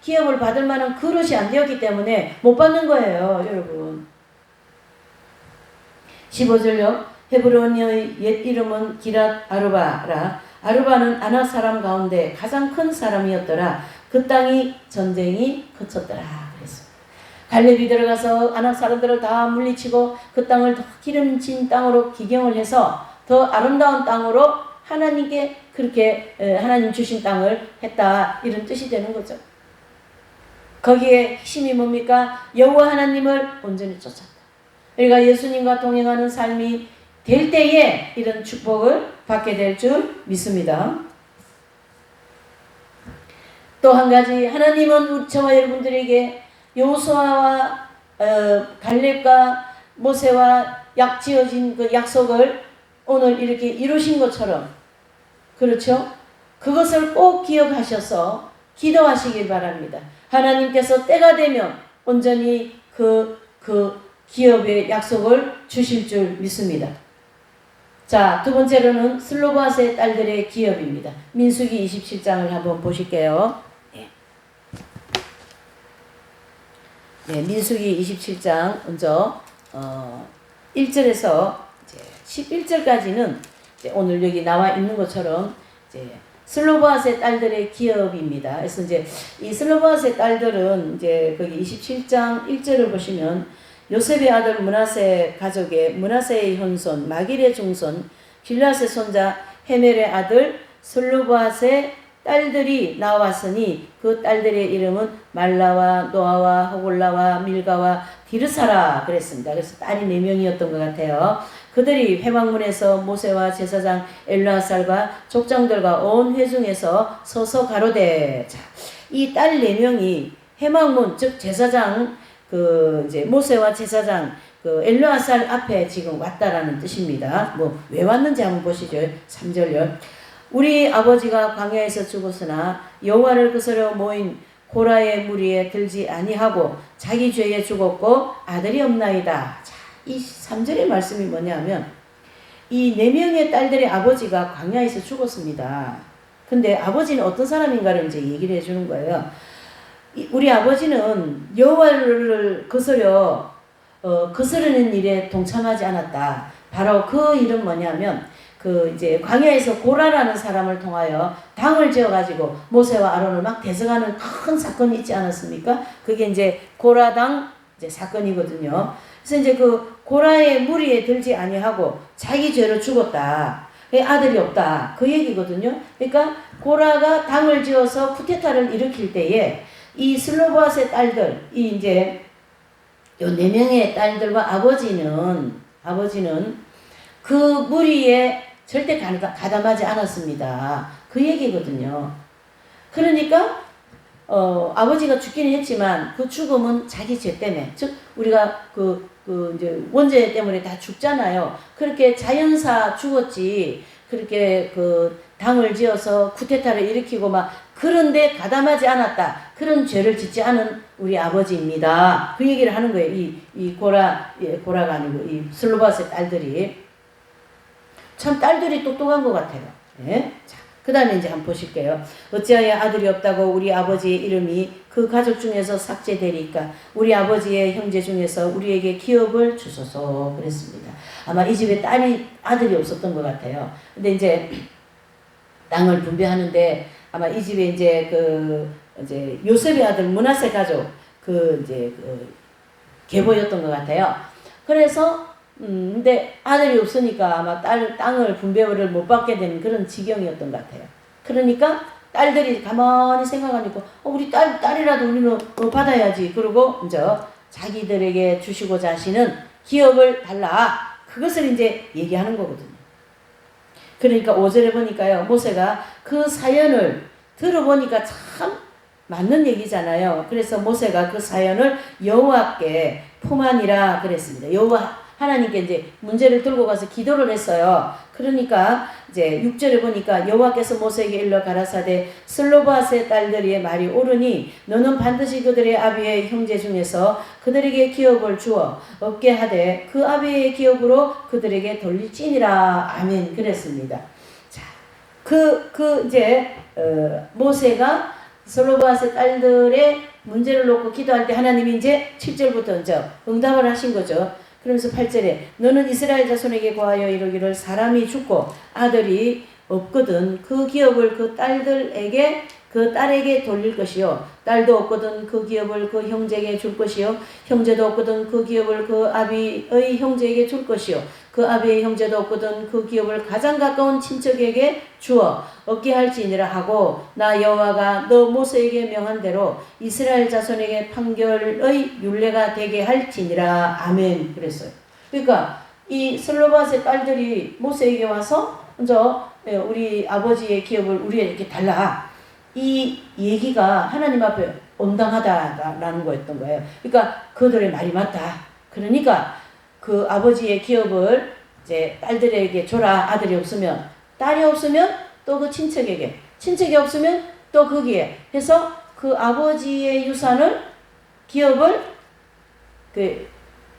기업을 받을 만한 그릇이 안 되었기 때문에 못 받는 거예요, 여러분. 15절요. 헤브론의 옛 이름은 기랏 아르바라. 아르바는 아낙 사람 가운데 가장 큰 사람이었더라. 그 땅이 전쟁이 그쳤더라 그랬습니다. 갈렙이 들어가서 아낙 사람들을 다 물리치고 그 땅을 더 기름진 땅으로 기경을 해서 더 아름다운 땅으로 하나님께 그렇게 하나님 주신 땅을 했다, 이런 뜻이 되는 거죠. 거기에 핵심이 뭡니까? 여호와 하나님을 온전히 쫓았다. 우리가 예수님과 동행하는 삶이 될 때에 이런 축복을 받게 될 줄 믿습니다. 또 한 가지, 하나님은 저와 여러분들에게 여호수아와 갈렙과 모세와 지어진 그 약속을 오늘 이렇게 이루신 것처럼, 그렇죠? 그것을 꼭 기억하셔서 기도하시길 바랍니다. 하나님께서 때가 되면 온전히 그 기업의 약속을 주실 줄 믿습니다. 자, 두 번째로는 슬로바스의 딸들의 기업입니다. 민수기 27장을 한번 보실게요. 네, 민수기 27장 먼저 1절에서 이제 11절까지는 이제 오늘 여기 나와 있는 것처럼 이제 슬로바스의 딸들의 기업입니다. 그래서 이제 이 슬로바스의 딸들은 이제 거기 27장 1절을 보시면 요셉의 아들 므낫세 가족의 므낫세의 현손 마길의 중손 길앗의 손자 헤멜의 아들 슬로바스의 딸들이 나왔으니 그 딸들의 이름은 말라와 노아와 호골라와 밀가와 디르사라 그랬습니다. 그래서 딸이 4명이었던 것 같아요. 그들이 회막문에서 모세와 제사장 엘르아살과 족장들과 온 회중에서 서서 가로되, 이 딸 4명이 회막문 즉 제사장 이제 모세와 제사장 그 엘르아살 앞에 지금 왔다라는 뜻입니다. 뭐 왜 왔는지 한번 보시죠. 3절요. 우리 아버지가 광야에서 죽었으나 여호와를 거스려 모인 고라의 무리에 들지 아니하고 자기 죄에 죽었고 아들이 없나이다. 자, 이 3절의 말씀이 뭐냐면 이 4명의 딸들의 아버지가 광야에서 죽었습니다. 근데 아버지는 어떤 사람인가를 이제 얘기를 해주는 거예요. 우리 아버지는 여호와를 거스르는 일에 동참하지 않았다. 바로 그 일은 뭐냐면 그 이제 광야에서 고라라는 사람을 통하여 당을 지어가지고 모세와 아론을 막 대적하는 큰 사건이 있지 않았습니까? 그게 이제 고라당 이제 사건이거든요. 그래서 이제 그 고라의 무리에 들지 아니하고 자기 죄로 죽었다. 아들이 없다. 그 얘기거든요. 그러니까 고라가 당을 지어서 쿠데타를 일으킬 때에 이 슬로바스의 딸들, 이 이제 요 4명의 딸들과 아버지는 그 무리에 절대 가담하지 않았습니다. 그 얘기거든요. 그러니까 아버지가 죽기는 했지만 그 죽음은 자기 죄 때문에, 즉 우리가 이제 원죄 때문에 다 죽잖아요. 그렇게 자연사 죽었지. 그렇게 그 당을 지어서 쿠데타를 일으키고 막 그런데 가담하지 않았다. 그런 죄를 짓지 않은 우리 아버지입니다. 그 얘기를 하는 거예요. 이 고라가 아니고 이 슬로바스의 딸들이. 참 딸들이 똑똑한 것 같아요. 네? 자, 그 다음에 이제 한번 보실게요. 어찌하여 아들이 없다고 우리 아버지의 이름이 그 가족 중에서 삭제되리까? 우리 아버지의 형제 중에서 우리에게 기업을 주소서 그랬습니다. 아마 이 집에 아들이 없었던 것 같아요. 근데 이제 땅을 분배하는데 아마 이 집에 이제 요셉의 아들 므낫세 가족 계보였던 것 같아요. 그래서 근데 아들이 없으니까 아마 땅을 분배를 못 받게 되는 그런 지경이었던 것 같아요. 그러니까 딸들이 가만히 생각하니까 우리 딸이라도 우리는 받아야지. 그러고 이제 자기들에게 주시고자 하시는 기업을 달라. 그것을 이제 얘기하는 거거든요. 그러니까 5절에 보니까요. 모세가 그 사연을 들어보니까 참 맞는 얘기잖아요. 그래서 모세가 그 사연을 여호와께 품으니라 그랬습니다. 여호와 하나님께 이제 문제를 들고 가서 기도를 했어요. 그러니까 이제 6절에 보니까 여호와께서 모세에게 일러 가라사대 슬로바스의 딸들의 말이 옳으니 너는 반드시 그들의 아비의 형제 중에서 그들에게 기업을 주어 얻게 하되 그 아비의 기업으로 그들에게 돌릴지니라. 아멘. 그랬습니다. 자, 이제 모세가 슬로바스의 딸들의 문제를 놓고 기도할 때 하나님이 이제 7절부터 이제 응답을 하신 거죠. 그러면서 8절에 너는 이스라엘 자손에게 고하여 이르기를 사람이 죽고 아들이 없거든 그 기업을 그 딸들에게 그 딸에게 돌릴 것이요 딸도 없거든 그 기업을 그 형제에게 줄 것이요 형제도 없거든 그 기업을 그 아비의 형제에게 줄 것이요 그 아비의 형제도 없거든 그 기업을 가장 가까운 친척에게 주어 얻게 할지니라 하고 나 여호와가 너 모세에게 명한 대로 이스라엘 자손에게 판결의 율례가 되게 할지니라. 아멘. 그랬어요. 그러니까 이 슬로바스의 딸들이 모세에게 와서 먼저 우리 아버지의 기업을 우리에게 이렇게 달라. 이 얘기가 하나님 앞에 온당하다라는 거였던 거예요. 그러니까 그들의 말이 맞다. 그러니까 그 아버지의 기업을 이제 딸들에게 줘라. 아들이 없으면, 딸이 없으면 또 그 친척에게, 친척이 없으면 또 거기에 해서 그 아버지의 유산을 기업을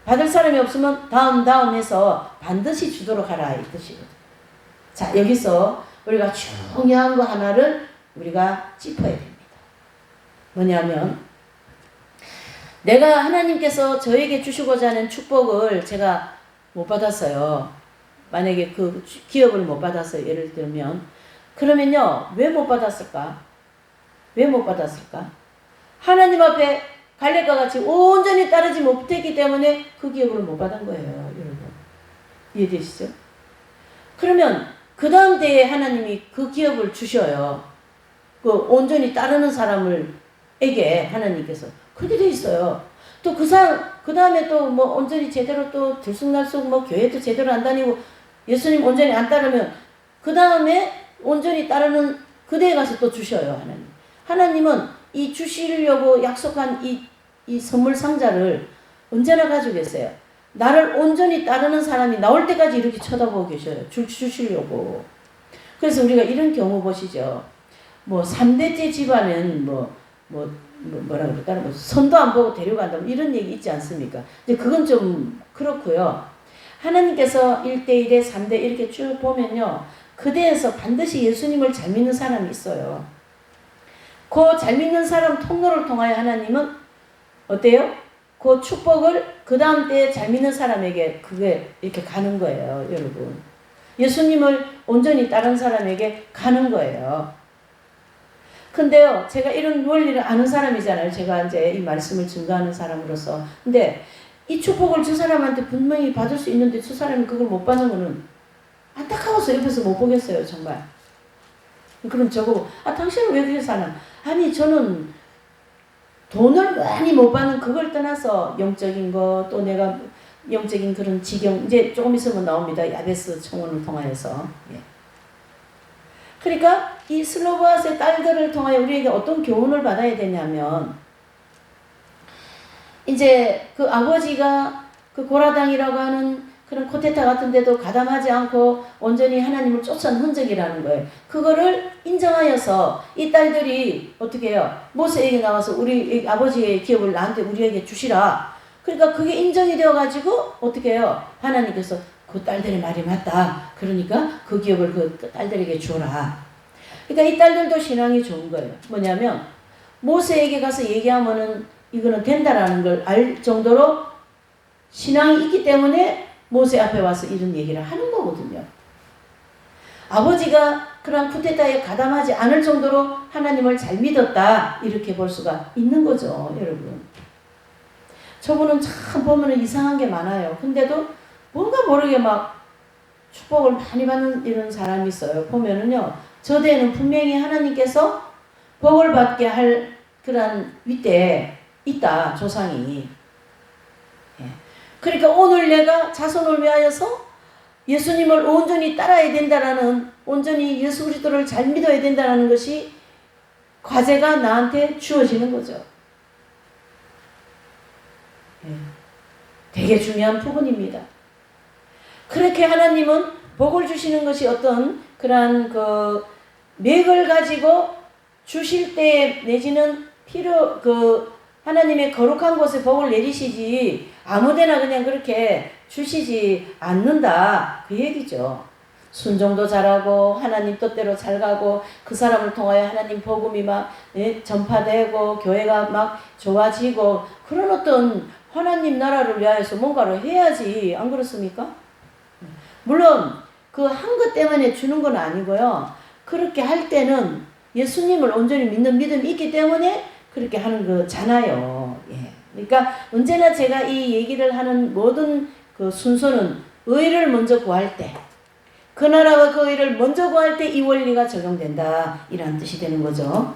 받을 사람이 없으면 다음 해서 반드시 주도록 하라 이 뜻이거든요. 자, 여기서 우리가 중요한 거 하나를 우리가 짚어야 됩니다. 뭐냐면 내가 하나님께서 저에게 주시고자 하는 축복을 제가 못 받았어요. 만약에 그 기업을 못 받았어요. 예를 들면 그러면요. 왜 못 받았을까? 왜 못 받았을까? 하나님 앞에 갈렙과 같이 온전히 따르지 못했기 때문에 그 기업을 못 받은 거예요. 여러분. 이해되시죠? 그러면 그 다음 때에 하나님이 그 기업을 주셔요. 그 온전히 따르는 사람에게 하나님께서 그렇게 돼 있어요. 또 그 다음에 또 뭐 온전히 제대로 또 들쑥날쑥 뭐 교회도 제대로 안 다니고 예수님 온전히 안 따르면 그 다음에 온전히 따르는 그대에 가서 또 주셔요. 하나님. 하나님은 이 주시려고 약속한 이 선물 상자를 언제나 가지고 계세요. 나를 온전히 따르는 사람이 나올 때까지 이렇게 쳐다보고 계셔요. 주시려고. 그래서 우리가 이런 경우 보시죠. 뭐 3대째 집안은 뭐라 그럴까? 뭐 선도 안 보고 데려간다. 이런 얘기 있지 않습니까? 근데 그건 좀 그렇고요. 하나님께서 1대1에 3대 이렇게 쭉 보면요. 그대에서 반드시 예수님을 잘 믿는 사람이 있어요. 그 잘 믿는 사람 통로를 통하여 하나님은 어때요? 그 축복을 그 다음 때에 잘 믿는 사람에게 그게 이렇게 가는 거예요, 여러분. 예수님을 온전히 따른 사람에게 가는 거예요. 근데요, 제가 이런 원리를 아는 사람이잖아요. 제가 이제 이 말씀을 증거하는 사람으로서. 근데 이 축복을 저 사람한테 분명히 받을 수 있는데 저 사람이 그걸 못 받는 거는 안타까워서 옆에서 못 보겠어요, 정말. 그럼 저거, 당신은 왜 그렇게 사나? 아니, 저는 돈을 많이 못 받는 그걸 떠나서 영적인 거, 또 내가 영적인 그런 지경, 이제 조금 있으면 나옵니다. 야베스 청원을 통하여서. 예. 그러니까 이 슬로보아스의 딸들을 통하여 우리에게 어떤 교훈을 받아야 되냐면, 이제 그 아버지가 그 고라당이라고 하는 그런 코테타 같은 데도 가담하지 않고 온전히 하나님을 쫓아온 흔적이라는 거예요. 그거를 인정하여서 이 딸들이 어떻게 해요? 모세에게 나와서 우리 아버지의 기업을 나한테 우리에게 주시라. 그러니까 그게 인정이 되어가지고 어떻게 해요? 하나님께서 그 딸들의 말이 맞다. 그러니까 그 기업을 그 딸들에게 주라. 그러니까 이 딸들도 신앙이 좋은 거예요. 뭐냐면 모세에게 가서 얘기하면은 이거는 된다라는 걸 알 정도로 신앙이 있기 때문에 모세 앞에 와서 이런 얘기를 하는 거거든요. 아버지가 그런 쿠데타에 가담하지 않을 정도로 하나님을 잘 믿었다. 이렇게 볼 수가 있는 거죠, 여러분. 저분은 참 보면 이상한 게 많아요. 근데도 뭔가 모르게 막 축복을 많이 받는 이런 사람이 있어요. 보면은요, 저 대에는 분명히 하나님께서 복을 받게 할 그런 윗대에 있다, 조상이. 예. 그러니까 오늘 내가 자손을 위하여서 예수님을 온전히 따라야 된다라는, 온전히 예수 그리스도를 잘 믿어야 된다라는 것이 과제가 나한테 주어지는 거죠. 예. 되게 중요한 부분입니다. 그렇게 하나님은 복을 주시는 것이 어떤 그러한 그 맥을 가지고 주실 때 내지는 하나님의 거룩한 곳에 복을 내리시지 아무데나 그냥 그렇게 주시지 않는다. 그 얘기죠. 순종도 잘하고 하나님 뜻대로 잘 가고 그 사람을 통하여 하나님 복음이 막 전파되고 교회가 막 좋아지고 그런 어떤 하나님 나라를 위하여서 뭔가를 해야지. 안 그렇습니까? 물론 그 한 것 때문에 주는 건 아니고요. 그렇게 할 때는 예수님을 온전히 믿는 믿음이 있기 때문에 그렇게 하는 거잖아요. 예. 그러니까 언제나 제가 이 얘기를 하는 모든 그 순서는 의를 먼저 구할 때, 그 나라와 그 의를 먼저 구할 때 이 원리가 적용된다. 이런 뜻이 되는 거죠.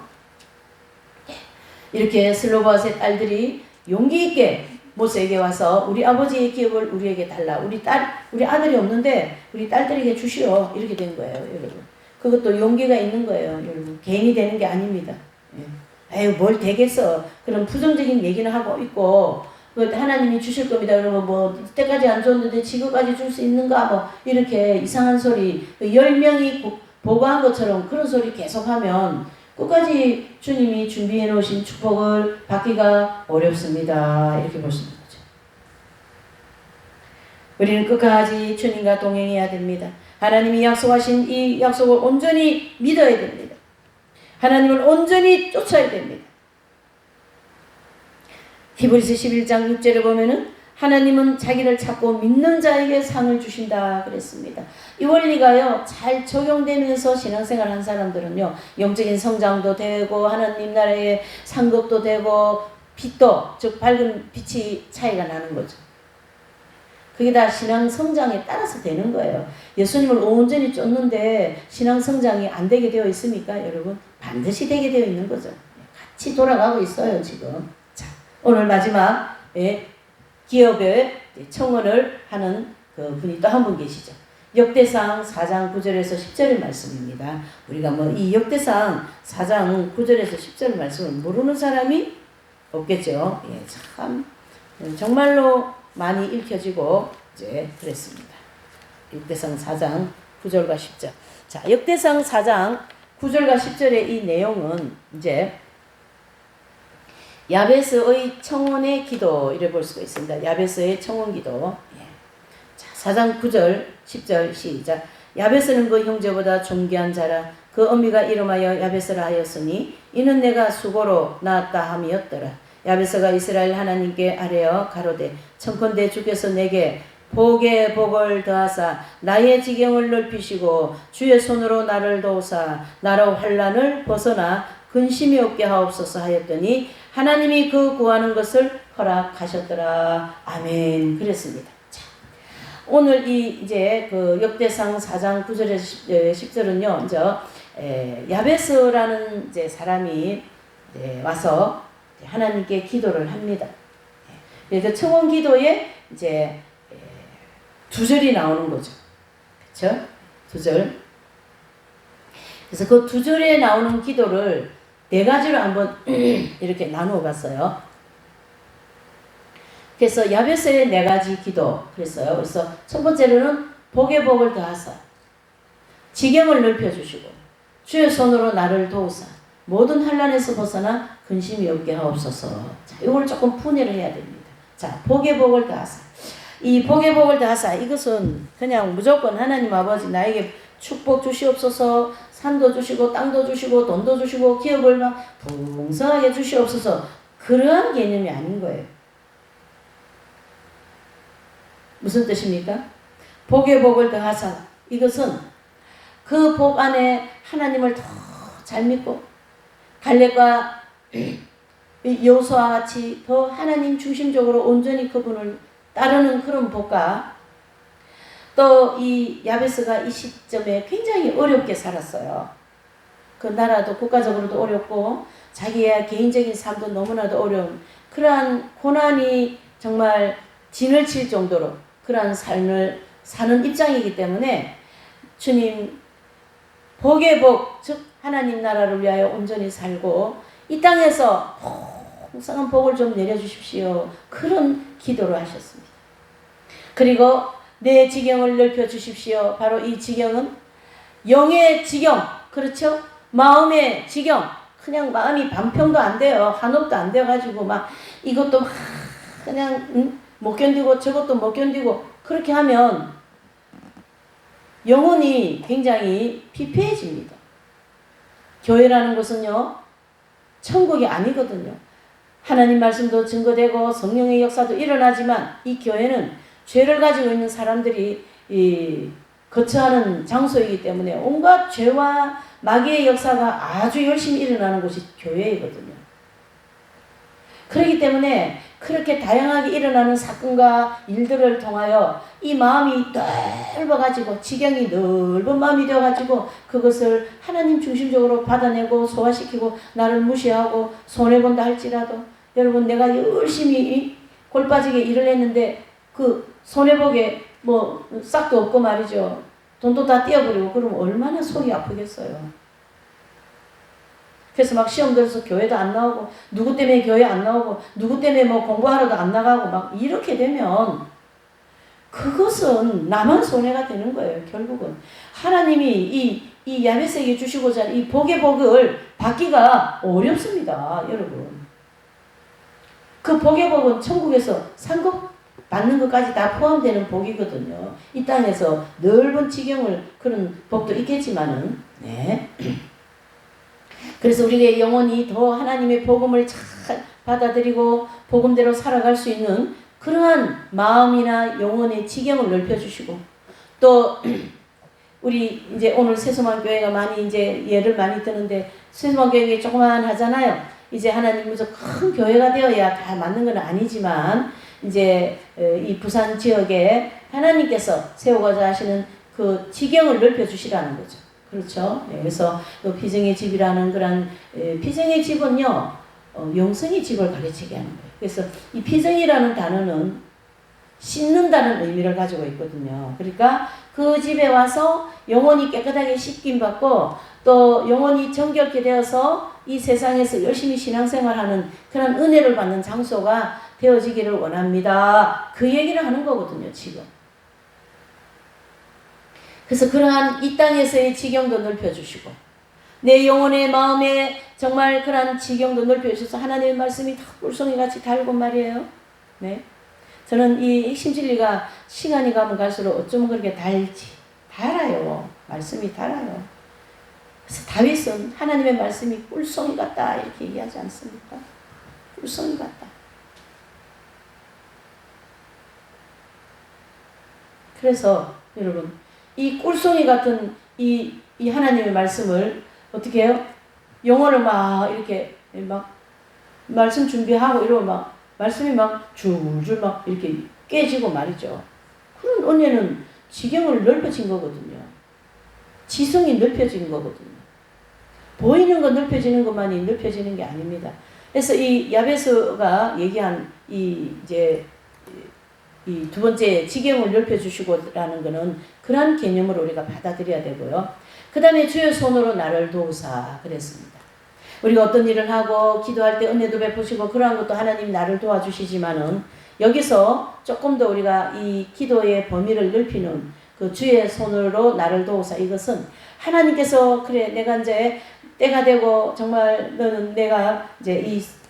이렇게 슬로바스의 딸들이 용기 있게 모세에게 와서 우리 아버지의 기업을 우리에게 달라. 우리 아들이 없는데 우리 딸들에게 주시오. 이렇게 된 거예요, 여러분. 그것도 용기가 있는 거예요, 여러분. 괜히 되는 게 아닙니다. 예. 에휴, 뭘 되겠어. 그런 부정적인 얘기는 하고 있고, 하나님이 주실 겁니다. 그러면 뭐, 이때까지 안 줬는데 지금까지 줄 수 있는가? 뭐, 이렇게 이상한 소리, 10명이 보고한 것처럼 그런 소리 계속하면 끝까지 주님이 준비해 놓으신 축복을 받기가 어렵습니다. 이렇게 볼 수 있는 거죠. 우리는 끝까지 주님과 동행해야 됩니다. 하나님이 약속하신 이 약속을 온전히 믿어야 됩니다. 하나님을 온전히 쫓아야 됩니다. 히브리서 11장 6절에 보면은 하나님은 자기를 찾고 믿는 자에게 상을 주신다 그랬습니다. 이 원리가요 잘 적용되면서 신앙생활 한 사람들은요 영적인 성장도 되고 하나님 나라의 상급도 되고 빛도 즉 밝은 빛이 차이가 나는 거죠. 그게 다 신앙 성장에 따라서 되는 거예요. 예수님을 온전히 쫓는데 신앙 성장이 안 되게 되어 있습니까, 여러분? 반드시 되게 되어 있는 거죠. 같이 돌아가고 있어요, 지금. 자, 오늘 마지막 기업의 청원을 하는 그 분이 또 한 분 계시죠. 역대상 4장 9절에서 10절의 말씀입니다. 우리가 뭐 이 역대상 4장 9절에서 10절 말씀을 모르는 사람이 없겠죠. 예, 참 정말로 많이 읽혀지고 이제 그랬습니다. 역대상 4장 9절과 10절. 자, 역대상 4장 9절과 10절의 이 내용은 이제 야베스의 청원의 기도 이래 볼 수가 있습니다. 야베스의 청원 기도. 예. 자, 4장 9절 10절 시작. 야베스는 그 형제보다 존귀한 자라. 그 어미가 이름하여 야베스라 하였으니 이는 내가 수고로 낳았다 함이었더라. 야베스가 이스라엘 하나님께 아뢰어 가로되 청컨대 주께서 내게 복에 복을 더하사 나의 지경을 넓히시고 주의 손으로 나를 도우사 나로 환난을 벗어나 근심이 없게 하옵소서 하였더니 하나님이 그 구하는 것을 허락하셨더라. 아멘. 그랬습니다. 자, 오늘 이제 그 역대상 4장 9절에서 10절은요. 이제 야베스라는 이제 사람이 와서 하나님께 기도를 합니다. 그래서 청원 기도에 이제 두 절이 나오는 거죠. 그렇죠? 두 절. 그래서 그 두 절에 나오는 기도를 네 가지로 한번 이렇게 나누어 봤어요. 그래서 야베스의 네 가지 기도 그랬어요. 그래서 첫 번째로는 복의 복을 더하사 지경을 넓혀주시고 주의 손으로 나를 도우사 모든 환난에서 벗어나 근심이 없게 하옵소서. 자, 이걸 조금 분해를 해야 됩니다. 자, 복의 복을 더하사. 이 복의 복을 더하사 이것은 그냥 무조건 하나님 아버지 나에게 축복 주시옵소서, 산도 주시고 땅도 주시고 돈도 주시고 기업을 막 풍성하게 주시옵소서, 그러한 개념이 아닌 거예요. 무슨 뜻입니까? 복의 복을 더하사, 이것은 그 복 안에 하나님을 더 잘 믿고 갈렙과 여호수아와 같이 더 하나님 중심적으로 온전히 그분을 따르는 그런 복과, 또 이 야베스가 이 시점에 굉장히 어렵게 살았어요. 그 나라도 국가적으로도 어렵고 자기의 개인적인 삶도 너무나도 어려운 그러한 고난이 정말 진을 칠 정도로 그러한 삶을 사는 입장이기 때문에 주님 복의 복, 즉 하나님 나라를 위하여 온전히 살고 이 땅에서 풍성한 복을 좀 내려주십시오, 그런 기도를 하셨습니다. 그리고 내 지경을 넓혀주십시오. 바로 이 지경은 영의 지경, 그렇죠? 마음의 지경. 그냥 마음이 반평도 안 돼요. 한없도 안 돼가지고 막 이것도 막 그냥 못 견디고 저것도 못 견디고 그렇게 하면 영혼이 굉장히 피폐해집니다. 교회라는 것은요, 천국이 아니거든요. 하나님 말씀도 증거되고 성령의 역사도 일어나지만 이 교회는 죄를 가지고 있는 사람들이 거처하는 장소이기 때문에 온갖 죄와 마귀의 역사가 아주 열심히 일어나는 곳이 교회이거든요. 그렇기 때문에 그렇게 다양하게 일어나는 사건과 일들을 통하여 이 마음이 넓어가지고 지경이 넓은 마음이 되어가지고 그것을 하나님 중심적으로 받아내고 소화시키고 나를 무시하고 손해본다 할지라도, 여러분 내가 열심히 골 빠지게 일을 했는데 그 손해보게 뭐 싹도 없고 말이죠. 돈도 다 떼어버리고 그러면 얼마나 속이 아프겠어요. 그래서 막 시험 들어서 교회도 안 나오고 누구 때문에 교회 안 나오고 누구 때문에 뭐 공부하러도 안 나가고 막 이렇게 되면 그것은 나만 손해가 되는 거예요. 결국은 하나님이 이 야베스에게 주시고자 하는 이 복의 복을 받기가 어렵습니다. 여러분, 그 복의 복은 천국에서 상급 받는 것까지 다 포함되는 복이거든요. 이 땅에서 넓은 지경을 그런 복도 있겠지만은, 네. 그래서 우리의 영혼이 더 하나님의 복음을 잘 받아들이고 복음대로 살아갈 수 있는 그러한 마음이나 영혼의 지경을 넓혀주시고, 또 우리 이제 오늘 세수만 교회가 많이 이제 예를 많이 드는데 세수만 교회가 조그만 하잖아요. 이제 하나님 무슨 큰 교회가 되어야 다 맞는 건 아니지만 이제 이 부산 지역에 하나님께서 세우고자 하시는 그 지경을 넓혀주시라는 거죠. 그렇죠. 그래서 그 피정의 집이라는 그런 피정의 집은요, 영성의 집을 가르치게 하는 거예요. 그래서 이 피정이라는 단어는 씻는다는 의미를 가지고 있거든요. 그러니까 그 집에 와서 영혼이 깨끗하게 씻김 받고 또 영혼이 정결케 되어서 이 세상에서 열심히 신앙생활하는 그런 은혜를 받는 장소가 되어지기를 원합니다. 그 얘기를 하는 거거든요, 지금. 그래서 그러한 이 땅에서의 지경도 넓혀주시고 내 영혼의 마음에 정말 그러한 지경도 넓혀주셔서 하나님의 말씀이 다 꿀송이같이 달고 말이에요. 네. 저는 이 핵심 진리가 시간이 가면 갈수록 어쩌면 그렇게 달아요. 말씀이 달아요. 그래서 다윗은 하나님의 말씀이 꿀송이 같다 이렇게 얘기하지 않습니까? 꿀송이 같다. 그래서 여러분 이 꿀송이 같은 이 하나님의 말씀을 어떻게 해요? 영어를 막 이렇게 막 말씀 준비하고 이러고 막 말씀이 막 줄줄 막 이렇게 깨지고 말이죠. 그런 은혜는 지경을 넓혀진 거거든요. 지성이 넓혀진 거거든요. 보이는 거 넓혀지는 것만이 넓혀지는 게 아닙니다. 그래서 이 야베스가 얘기한 이 두 번째 지경을 넓혀주시고라는 것은 그런 개념으로 우리가 받아들여야 되고요. 그 다음에 주의 손으로 나를 도우사 그랬습니다. 우리가 어떤 일을 하고 기도할 때 은혜도 베푸시고 그러한 것도 하나님이 나를 도와주시지만은 여기서 조금 더 우리가 이 기도의 범위를 넓히는 그 주의 손으로 나를 도우사 이것은 하나님께서 그래 내가 이제 때가 되고 정말 너는 내가 이제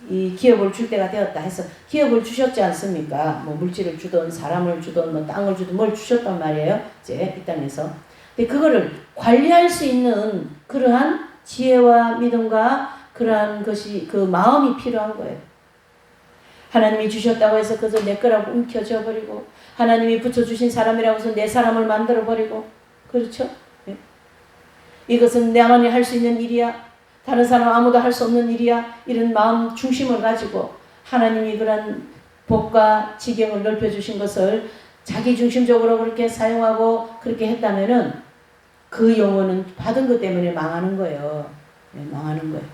이 기업을 줄 때가 되었다 해서 기업을 주셨지 않습니까? 뭐 물질을 주든 사람을 주든 뭐 땅을 주든 뭘 주셨단 말이에요. 이제 이 땅에서. 근데 그거를 관리할 수 있는 그러한 지혜와 믿음과 그러한 것이 그 마음이 필요한 거예요. 하나님이 주셨다고 해서 그저 내 거라고 움켜쥐어 버리고 하나님이 붙여주신 사람이라고 해서 내 사람을 만들어 버리고 그렇죠? 네. 이것은 내만이 할 수 있는 일이야. 다른 사람 아무도 할 수 없는 일이야. 이런 마음 중심을 가지고 하나님이 그런 복과 지경을 넓혀주신 것을 자기 중심적으로 그렇게 사용하고 그렇게 했다면은 그 영혼은 받은 것 때문에 망하는 거예요. 네, 망하는 거예요.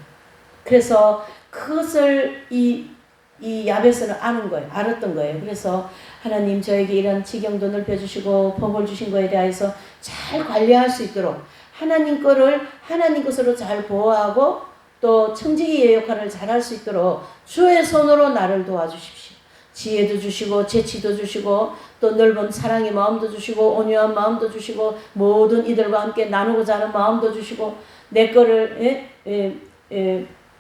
그래서 그것을 이 야베스는 아는 거예요. 알았던 거예요. 그래서 하나님 저에게 이런 지경도 넓혀주시고 복을 주신 거에 대해서 잘 관리할 수 있도록 하나님 거를 하나님 것으로 잘 보호하고 또 청지기의 역할을 잘 할 수 있도록 주의 손으로 나를 도와주십시오. 지혜도 주시고 재치도 주시고 또 넓은 사랑의 마음도 주시고 온유한 마음도 주시고 모든 이들과 함께 나누고자 하는 마음도 주시고 내 거를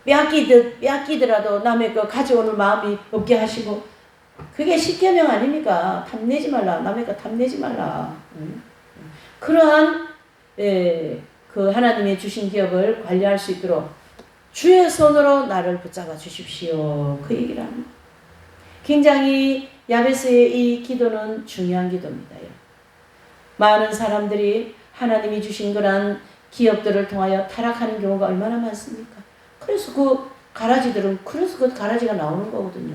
빼앗기더라도 남의 거 가져오는 마음이 없게 하시고 그게 십계명 아닙니까? 탐내지 말라. 남의 거 탐내지 말라. 그러한 그 하나님의 주신 기업을 관리할 수 있도록 주의 손으로 나를 붙잡아 주십시오. 그 얘기를 합니다. 굉장히 야베스의 이 기도는 중요한 기도입니다. 많은 사람들이 하나님이 주신 그런 기업들을 통하여 타락하는 경우가 얼마나 많습니까? 그래서 그 가라지들은 그래서 그 가라지가 나오는 거거든요.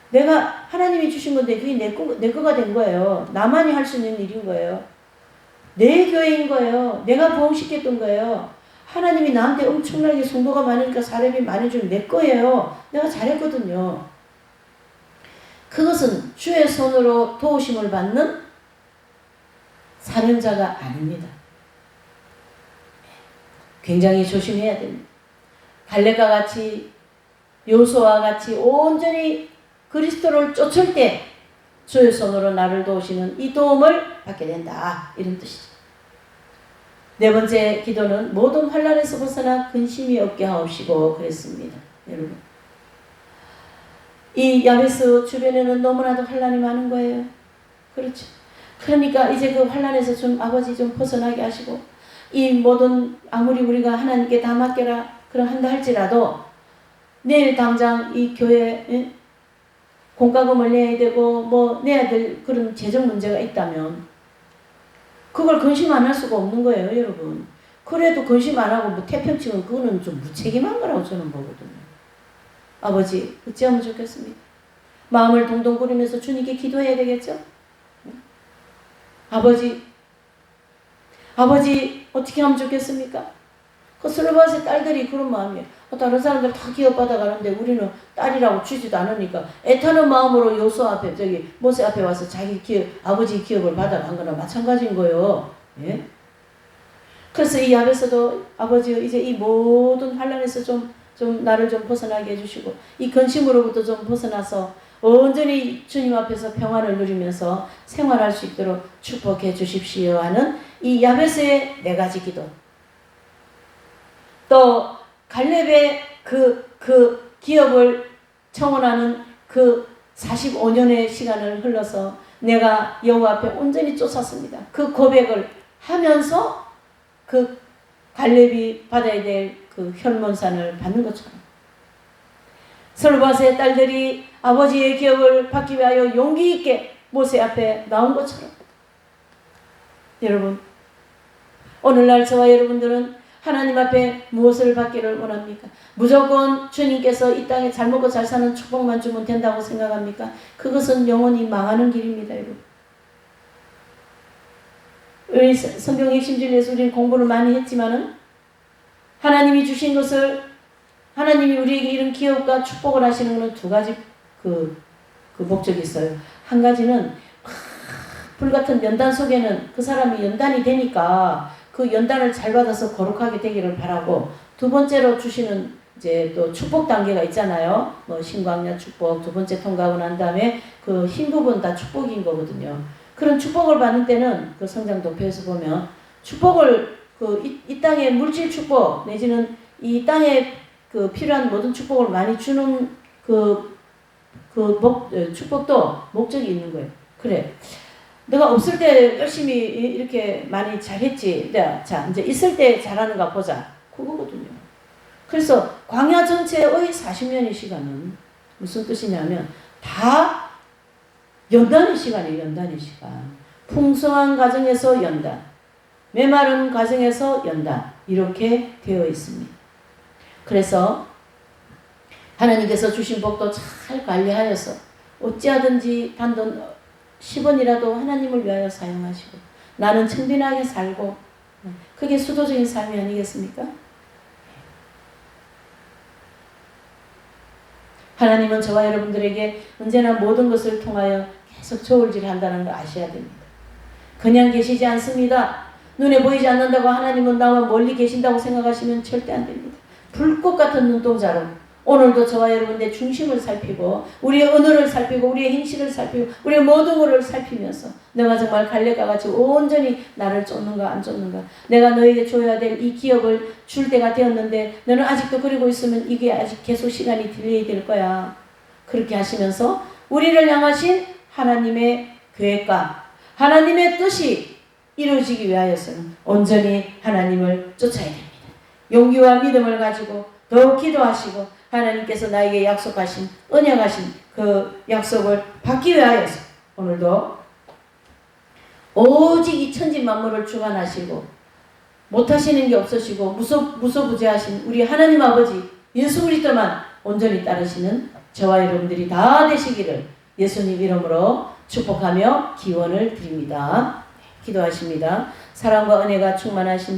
내가 하나님이 주신 건데 그게 내 거가 된 거예요. 나만이 할 수 있는 일인 거예요. 내 교회인 거예요. 내가 부흥시켰던 거예요. 하나님이 나한테 엄청나게 성도가 많으니까 사람이 많아지면 내 거예요. 내가 잘했거든요. 그것은 주의 손으로 도우심을 받는 사명자가 아닙니다. 굉장히 조심해야 됩니다. 갈렙과 같이 요소와 같이 온전히 그리스도를 쫓을 때 주의 손으로 나를 도우시는 이 도움을 받게 된다. 이런 뜻이죠. 네 번째 기도는 모든 환난에서 벗어나 근심이 없게 하옵시고 그랬습니다. 여러분. 이 야베스 주변에는 너무나도 환난이 많은 거예요. 그렇죠. 그러니까 이제 그 환난에서 좀 아버지 좀 벗어나게 하시고 이 모든 아무리 우리가 하나님께 다 맡겨라 그런 한다 할지라도 내일 당장 이 교회 공과금을 내야 되고 뭐 내야 될 그런 재정 문제가 있다면 그걸 근심 안 할 수가 없는 거예요, 여러분. 그래도 근심 안 하고 뭐 태평치면 그거는 좀 무책임한 거라고 저는 보거든요. 아버지 어찌하면 좋겠습니까? 마음을 동동 구르면서 주님께 기도해야 되겠죠? 아버지 어떻게 하면 좋겠습니까? 그 슬로바스의 딸들이 그런 마음이에요. 다른 사람들 다 기업 받아가는데 우리는 딸이라고 주지도 않으니까 애타는 마음으로 요소 앞에 모세 앞에 와서 자기 아버지 기업을 받아간 거나 마찬가지인 거예요. 예? 그래서 이 야베스도 아버지 이제 이 모든 환난에서 좀 좀 나를 좀 벗어나게 해주시고 이 근심으로부터 좀 벗어나서 온전히 주님 앞에서 평안을 누리면서 생활할 수 있도록 축복해 주십시오 하는 이 야베스의 4가지 기도. 또 갈렙의 그 기업을 청원하는 그 45년의 시간을 흘러서 내가 여호와 앞에 온전히 쫓았습니다. 그 고백을 하면서 그 갈렙이 받아야 될 그 혈몬산을 받는 것처럼 스룹바셀의 딸들이 아버지의 기업을 받기 위하여 용기 있게 모세 앞에 나온 것처럼 여러분 오늘날 저와 여러분들은 하나님 앞에 무엇을 받기를 원합니까? 무조건 주님께서 이 땅에 잘 먹고 잘 사는 축복만 주면 된다고 생각합니까? 그것은 영원히 망하는 길입니다. 여러분. 우리 성경 핵심진리에서 우리는 공부를 많이 했지만은 하나님이 주신 것을 하나님이 우리에게 이런 기업과 축복을 하시는 것은 2가지 그 목적이 있어요. 한 가지는 불같은 연단 속에는 그 사람이 연단이 되니까 그 연단을 잘 받아서 거룩하게 되기를 바라고, 2번째로 주시는 이제 또 축복 단계가 있잖아요. 뭐 신광야 축복 2번째 통과하고 난 다음에 그 흰 부분 다 축복인 거거든요. 그런 축복을 받는 때는 그 성장 도표에서 보면 축복을 이 땅의 물질 축복 내지는 이 땅에 그 필요한 모든 축복을 많이 주는 축복도 목적이 있는 거예요. 그래. 내가 없을 때 열심히 이렇게 많이 잘했지. 자, 이제 있을 때 잘하는가 보자. 그거거든요. 그래서 광야 전체의 40년의 시간은 무슨 뜻이냐면 다 연단의 시간이에요. 연단의 시간. 풍성한 가정에서 연단, 메마른 가정에서 연단, 이렇게 되어 있습니다. 그래서 하나님께서 주신 복도 잘 관리하여서 어찌하든지 단돈 10원이라도 하나님을 위하여 사용하시고 나는 청빈하게 살고, 그게 수도적인 삶이 아니겠습니까? 하나님은 저와 여러분들에게 언제나 모든 것을 통하여 계속 저울질한다는 걸 아셔야 됩니다. 그냥 계시지 않습니다. 눈에 보이지 않는다고 하나님은 나와 멀리 계신다고 생각하시면 절대 안 됩니다. 불꽃 같은 눈동자로 오늘도 저와 여러분의 중심을 살피고 우리의 언어를 살피고 우리의 행실을 살피고 우리의 모든 것을 살피면서 내가 정말 갈렙과 같이 온전히 나를 쫓는가 안 쫓는가, 내가 너에게 줘야 될 이 기업을 줄 때가 되었는데 너는 아직도 그러고 있으면 이게 아직 계속 시간이 딜레이 될 거야. 그렇게 하시면서 우리를 향하신 하나님의 계획과 하나님의 뜻이 이루어지기 위하여서는 온전히 하나님을 쫓아야 됩니다. 용기와 믿음을 가지고 더욱 기도하시고 하나님께서 나에게 약속하신 언약하신 그 약속을 받기 위하여서 오늘도 오직 이 천지 만물을 주관하시고 못하시는 게 없으시고 무소부재하신 우리 하나님 아버지 예수 그리스도만 온전히 따르시는 저와 여러분들이 다 되시기를 예수님 이름으로 축복하며 기원을 드립니다. 기도하십니다. 사랑과 은혜가 충만하신